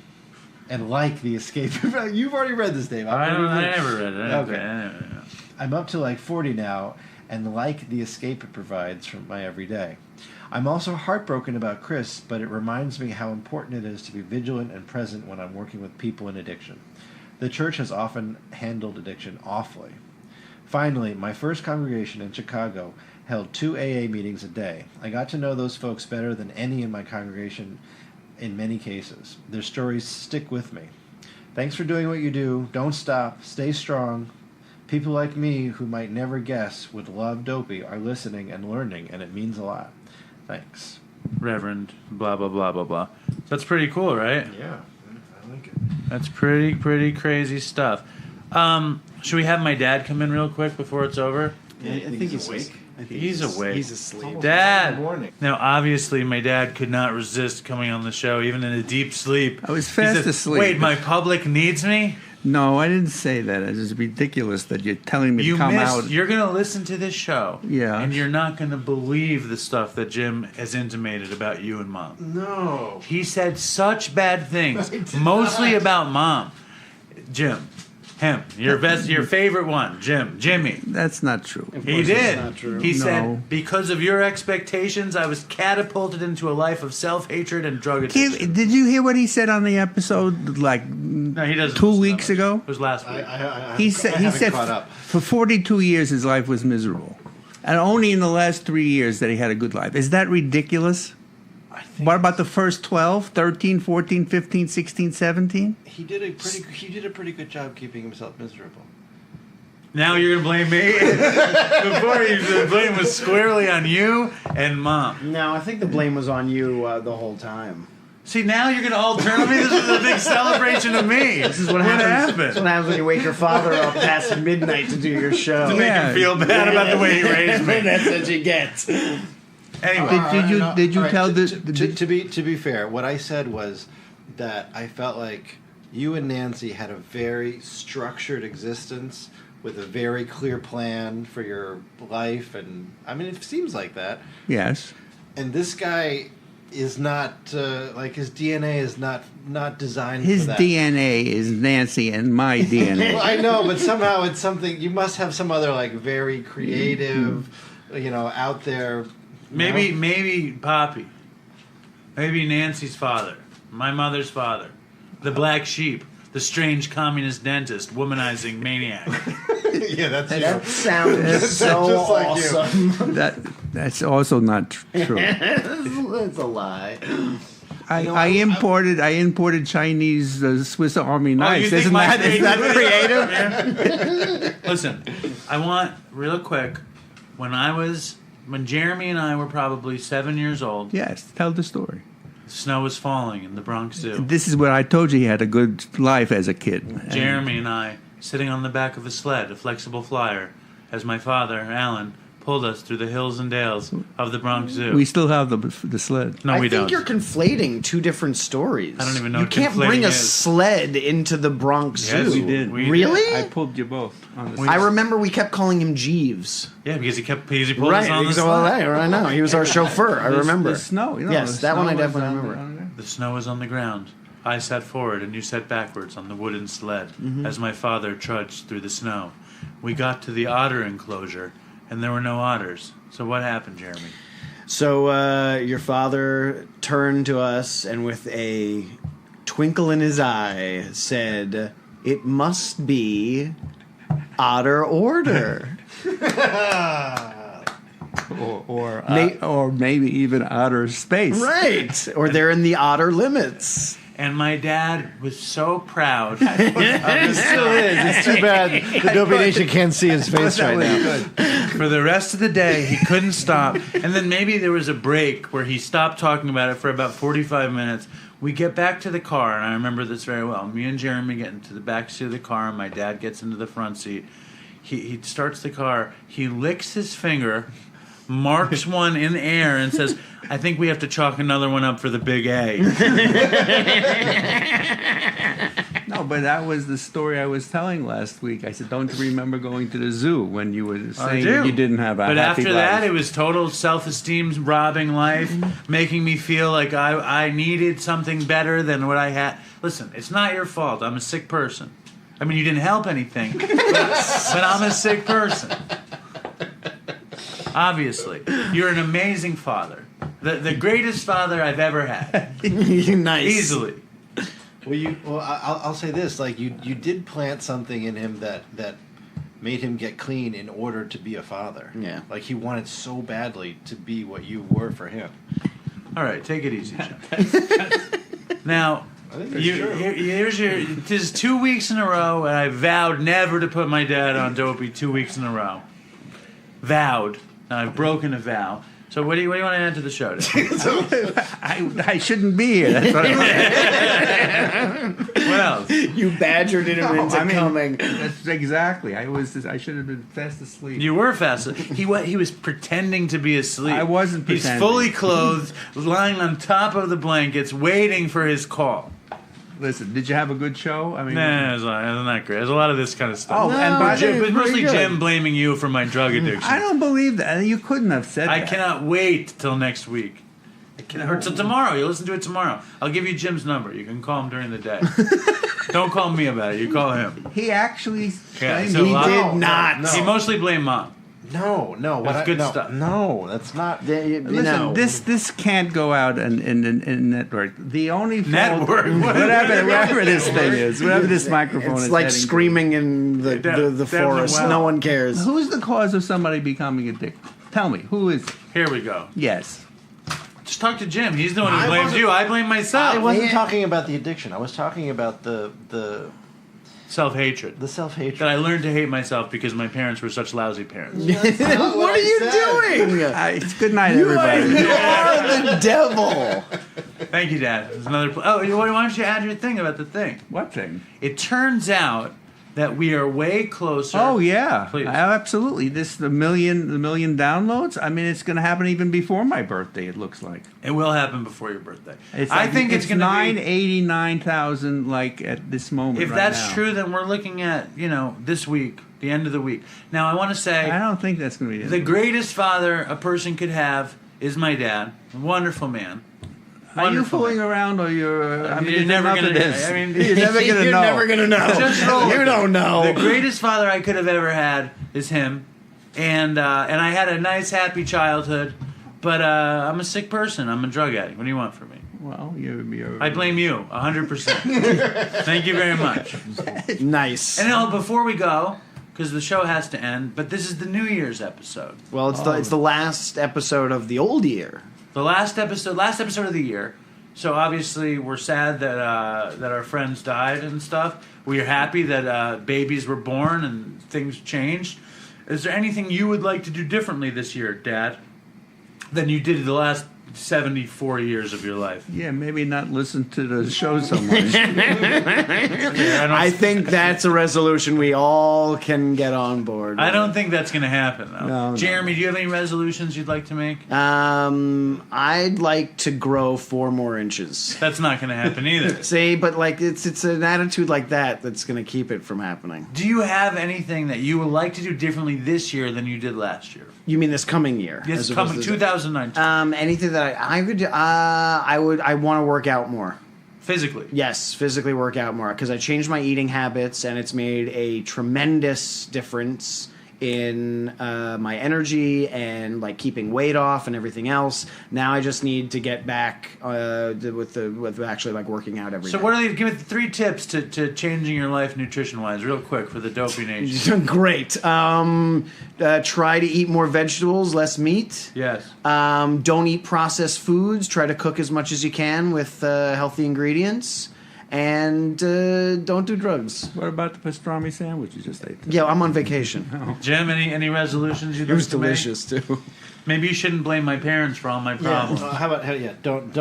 And like the escape, you've already read this, Dave. I never read it. Okay. I'm up to like 40 now, and like the escape it provides from my everyday. I'm also heartbroken about Chris, but it reminds me how important it is to be vigilant and present when I'm working with people in addiction. The church has often handled addiction awfully. Finally, my first congregation in Chicago held 2 AA meetings a day. I got to know those folks better than any in my congregation in many cases. Their stories stick with me. Thanks for doing what you do. Don't stop. Stay strong. People like me who might never guess would love Dopey are listening and learning, and it means a lot. Thanks. Reverend, blah, blah, blah, blah, blah. That's pretty cool, right? Yeah, I like it. That's pretty crazy stuff. Should we have my dad come in real quick before it's over? Yeah, I think he's awake. He's awake. He's asleep. Dad! Morning. Now, obviously, my dad could not resist coming on the show, even in a deep sleep. I was He fast said, asleep. Wait, my public needs me? No, I didn't say that. It's ridiculous that you're telling me to come out. You're going to listen to this show. Yeah. And you're not going to believe the stuff that Jim has intimated about you and Mom. No. He said such bad things, mostly about Mom. Jim. Him. Your favorite one. Jimmy. That's not true. He did. not true. He No. said, because of your expectations, I was catapulted into a life of self-hatred and drug addiction. Did you hear what he said on the episode No, he doesn't. 2 listen weeks that much. ago? It was last week. He said caught up. for 42 years his life was miserable. And only in the last 3 years that he had a good life. Is that ridiculous? What about the first 12, 13, 14, 15, 16, 17? He did a pretty good job keeping himself miserable. Now you're going to blame me? Before the blame was squarely on you and Mom. No, I think the blame was on you the whole time. See, now you're going to all turn on me? This is a big celebration of me. This is what happens. This is what happens when you wake your father up past midnight to do your show. To make him feel bad about the way he raised me. That's what you get. Anyway. Did you tell the... To be fair, what I said was that I felt like you and Nancy had a very structured existence with a very clear plan for your life, and I mean it seems like that. Yes. And this guy is not like his DNA is not designed His for that. DNA is Nancy and my DNA. Well, I know, but somehow it's something you must have some other like very creative, out there. Maybe Poppy. Maybe Nancy's father, my mother's father, the black sheep, the strange communist dentist, womanizing maniac. Yeah, that's That sounds so just like you. awesome. That's also not true. It's a lie. I imported Chinese Swiss Army knives. think Isn't my that creative? Yeah. Listen, I want real quick. When Jeremy and I were probably 7 years old, Yes, tell the story. snow was falling in the Bronx Zoo. This is what I told you. He had a good life as a kid. Jeremy and I sitting on the back of a sled, a flexible flyer, as my father, Alan, pulled us through the hills and dales of the Bronx Zoo. We still have the sled. No, I we think don't. you're conflating two different stories. I don't even know You what can't bring conflating a is. sled into the Bronx Yes, Zoo. we did. We Really? I pulled you both on the I remember we kept calling him Jeeves. Yeah, because he pulled us on the Because, sled. I know. He was our chauffeur. I remember. The snow. Yes, the that one I snow was definitely on the- remember. The snow was on the ground. I sat forward and you sat backwards on the wooden sled as my father trudged through the snow. We got to the otter enclosure and there were no otters. So what happened, Jeremy? So your father turned to us and with a twinkle in his eye said, "It must be otter order." or maybe even outer space. Right. Or they're in the otter limits. And my dad was so proud. It still is. It's too bad the Dopey Nation can't see his face right now. For the rest of the day, he couldn't stop. And then maybe there was a break where he stopped talking about it for about 45 minutes. We get back to the car, and I remember this very well. Me and Jeremy get into the back seat of the car, and my dad gets into the front seat. He starts the car. He licks his finger, marks one in the air, and says, "I think we have to chalk another one up for the big A." No, but that was the story I was telling last week. I said, "Don't you remember going to the zoo when you were saying that you didn't have a But happy after life?" that, it was total self-esteem robbing life, making me feel like I needed something better than what I had. Listen, it's not your fault. I'm a sick person. I mean, you didn't help anything, but I'm a sick person. Obviously, you're an amazing father. The greatest father I've ever had. Nice. Easily. Well, I'll say this: like you did plant something in him that made him get clean in order to be a father. Yeah. Like he wanted so badly to be what you were for him. All right, take it easy, Jim. Now, here's your. This is 2 weeks in a row, and I vowed never to put my dad on Dopey 2 weeks in a row. Vowed. Now I've broken a vow. So what do you want to add to the show today? I shouldn't be here. That's what What else? You badgered him into coming. That's exactly. I should have been fast asleep. You were fast. He was pretending to be asleep. I wasn't pretending. He's fully clothed, lying on top of the blankets, waiting for his call. Listen, did you have a good show? I mean, Nah, it's not great. There's a lot of this kind of stuff. Oh, and by Jim, the way, but mostly pretty good. Jim blaming you for my drug addiction. I don't believe that. You couldn't have said I that. cannot wait till next week. Or till tomorrow. You'll listen to it tomorrow. I'll give you Jim's number. You can call him during the day. Don't call me about it. You call him. He actually. Yeah, claimed so He a lot- did not. He mostly blamed Mom. No. That's good stuff. No, that's not. Listen, this can't go out in network. The only fault, Network? whatever this thing is, whatever this microphone is. It's like heading to. screaming in the Definitely forest. well. No one cares. Who's the cause of somebody becoming addicted? Tell me, who is? Here we go. Yes. Just talk to Jim. He's the one who I blames wasn't- you. I blame myself. I wasn't talking about the addiction. I was talking about the Self-hatred. self-hatred. That I learned to hate myself because my parents were such lousy parents. What are you doing? It's good night, You everybody. are the devil. Thank you, Dad. There's another. Why don't you add your thing about the thing? What thing? It turns out that we are way closer. Oh yeah, Please. absolutely. The million downloads. I mean, it's going to happen even before my birthday. It looks like. It will happen before your birthday. I think it's going to be. 989,000 like at this moment. If right that's now. true, then we're looking at this week, the end of the week. Now, I want to say I don't think that's going to be the greatest father a person could have is my dad. A wonderful man. Are you Wonderful fooling man. around, or you're? I mean, You're never going gonna. to. I mean, You're never going to You're know. never gonna know. Just roll with You it. don't know. The greatest father I could have ever had is him, and I had a nice, happy childhood. But I'm a sick person. I'm a drug addict. What do you want from me? Well, you're I blame you 100%. Thank you very much. Nice. And now, before we go, because the show has to end, but this is the New Year's episode. Well, it's the last episode of the old year. The last episode of the year. So obviously we're sad that our friends died and stuff. We're happy that babies were born and things changed. Is there anything you would like to do differently this year, Dad, than you did the last 74 years of your life? Yeah, maybe not listen to the show so much. I think that's a resolution we all can get on board. I don't think that's going to happen, though. No. Jeremy, do you have any resolutions you'd like to make? I'd like to grow 4 more inches. That's not going to happen either. See, but like it's an attitude like that that's going to keep it from happening. Do you have anything that you would like to do differently this year than you did last year? You mean this coming year? Yes, As coming opposed to- 2019. Anything that I could do, I want to work out more. Physically. Yes, physically work out more because I changed my eating habits and it's made a tremendous difference in my energy and like keeping weight off and everything else. Now I just need to get back with actually like working out every So day. what are they? Give me 3 tips to changing your life nutrition-wise, real quick, for the Dopey Nation. Great. Try to eat more vegetables, less meat. Yes. Don't eat processed foods. Try to cook as much as you can with healthy ingredients. And don't do drugs. What about the pastrami sandwich you just ate? Yeah, I'm on vacation. Jim, any resolutions you'd It like was to make? delicious, too. Maybe you shouldn't blame my parents for all my problems. How about don't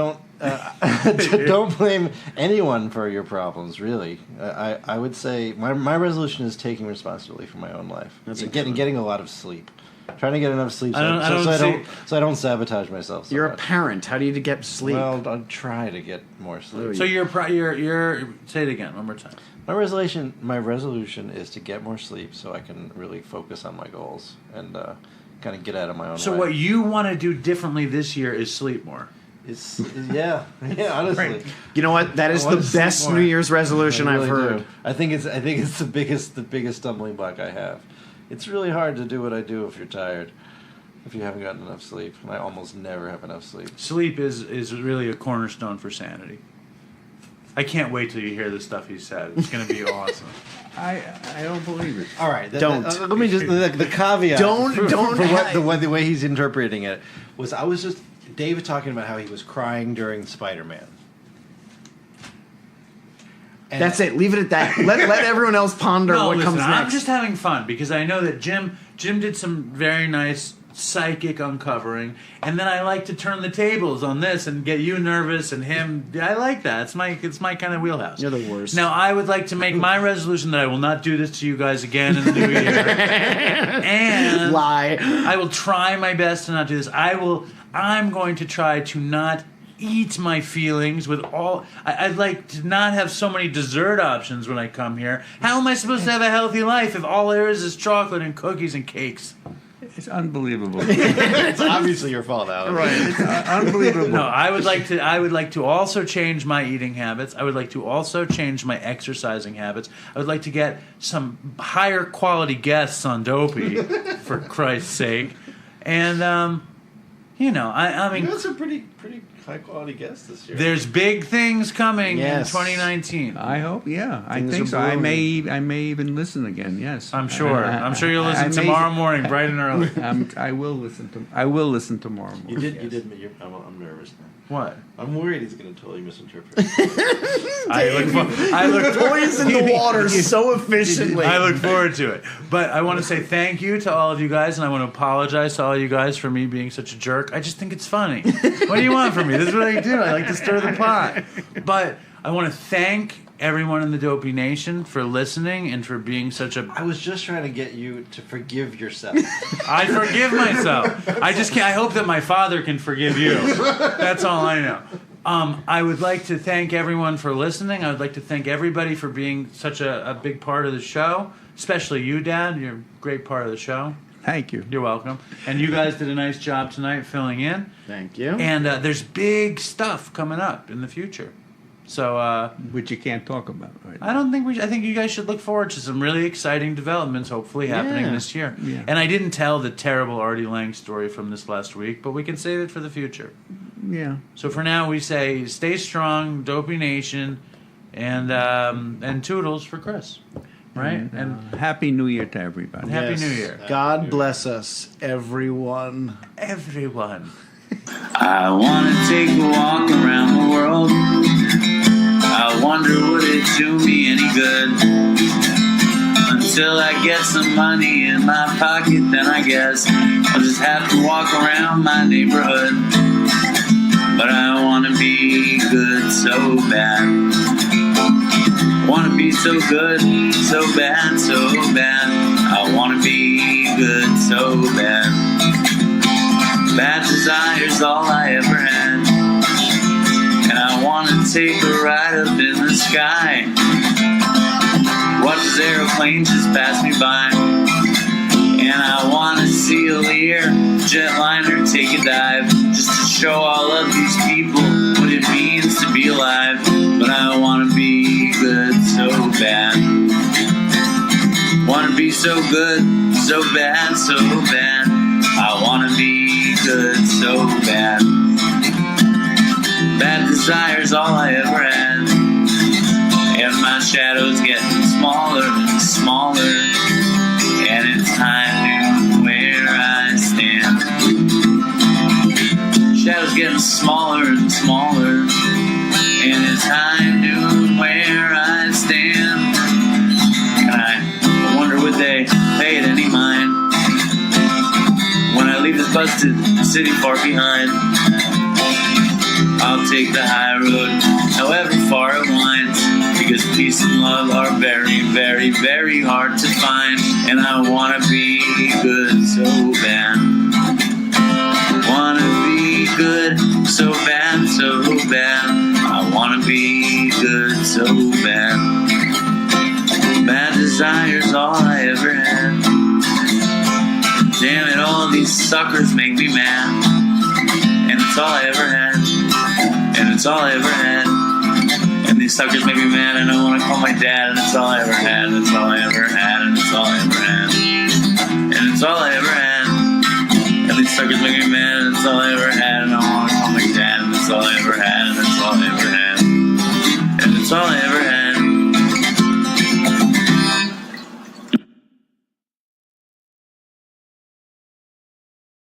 blame anyone for your problems. Really, I would say my resolution is taking responsibility for my own life. That's and a good getting a lot of sleep. Trying to get enough sleep so I I don't sabotage myself. So You're a much. parent. How do you get sleep? Well, I'll try to get more sleep. So you're say it again one more time. My resolution is to get more sleep so I can really focus on my goals and kind of get out of my own So way. what you want to do differently this year is sleep more. Yeah, honestly. You know what? That is I the want to sleep best more. New Year's resolution I I've really heard. do. I think it's the biggest stumbling block I have. It's really hard to do what I do if you're tired, if you haven't gotten enough sleep. And I almost never have enough sleep. Sleep is really a cornerstone for sanity. I can't wait till you hear the stuff he said. It's going to be awesome. I don't believe it. All right, Don't. let me just the caveat. Don't for the way he's interpreting it was Dave was talking about how he was crying during Spider-Man. And That's it. Leave it at that. Let everyone else ponder what listen, comes I'm next. just having fun because I know that Jim did some very nice psychic uncovering, and then I like to turn the tables on this and get you nervous and him. I like that. It's my kind of wheelhouse. You're the worst. Now I would like to make my resolution that I will not do this to you guys again in the new year, and Lie. I will try my best to not do this. I'm going to try to not eat my feelings with all. I'd like to not have so many dessert options when I come here. How am I supposed to have a healthy life if all there is chocolate and cookies and cakes? It's unbelievable. it's obviously your fault, Alex. Right. It's unbelievable. No, I would like to also change my eating habits. I would like to also change my exercising habits. I would like to get some higher quality guests on Dopey, for Christ's sake. And I mean, You got some pretty high quality guests this year. there's big things coming Yes. in 2019. I hope, yeah. I Things think are so. I brewing. may even listen again. Yes, I'm sure. I'm sure you'll I listen may- tomorrow morning, bright and early. I will listen tomorrow morning. You did. yes. You did. I'm nervous now. What? I'm worried he's going to totally misinterpret. I look Poison the water so efficiently. I look forward to it. But I want to say thank you to all of you guys, and I want to apologize to all you guys for me being such a jerk. I just think it's funny. What do you want from me? This is what I do. I like to stir the pot. But I want to thank everyone in the Dopey Nation for listening and for being such a... I was just trying to get you to forgive yourself. I forgive myself. I just can't... I hope that my father can forgive you. That's all I know. I would like to thank everyone for listening. I would like to thank everybody for being such a big part of the show, especially you, Dad. You're a great part of the show. Thank you. You're welcome. And you guys did a nice job tonight filling in. Thank you. And there's big stuff coming up in the future. So Which you can't talk about right now. I think you guys should look forward to some really exciting developments hopefully happening Yeah. this year. Yeah. And I didn't tell the terrible Artie Lang story from this last week, but we can save it for the future. Yeah. So for now, we say stay strong, Dopey Nation, and toodles for Chris, right? And Happy New Year to everybody. Happy Yes. New Year, God bless us, everyone. everyone. I wanna take a walk around the world. I wonder would it do me any good? Until I get some money in my pocket, then I guess I'll just have to walk around my neighborhood. But I wanna be good so bad. Wanna be so good, so bad, so bad. I wanna be good so bad. Bad desire's all I ever had. And I wanna take a ride up in the sky. Watch this aeroplane just pass me by. And I wanna see a Lear jetliner take a dive, just to show all of these people what it means to be alive. But I wanna be good so bad. Wanna be so good, so bad, so bad. I wanna be good so bad. Bad desire's all I ever had. And my shadow's getting smaller and smaller. And it's time to where I stand. Shadow's getting smaller and smaller. And it's time to where I stand. And I wonder would they pay it any mind when I leave this busted city far behind. I'll take the high road, however far it winds, because peace and love are very, very, very hard to find. And I wanna be good so bad. Wanna be good so bad, so bad. I wanna be good so bad. Bad desire's all I ever had. Damn it, all these suckers make me mad. And it's all I ever had. And it's all I ever had. And these suckers make me mad, and I wanna call my dad. And it's all I ever had. And it's all I ever had. And it's all I ever had. And it's all I ever had. And these suckers make me mad, and it's all I ever had. And I wanna call my dad. And it's all I ever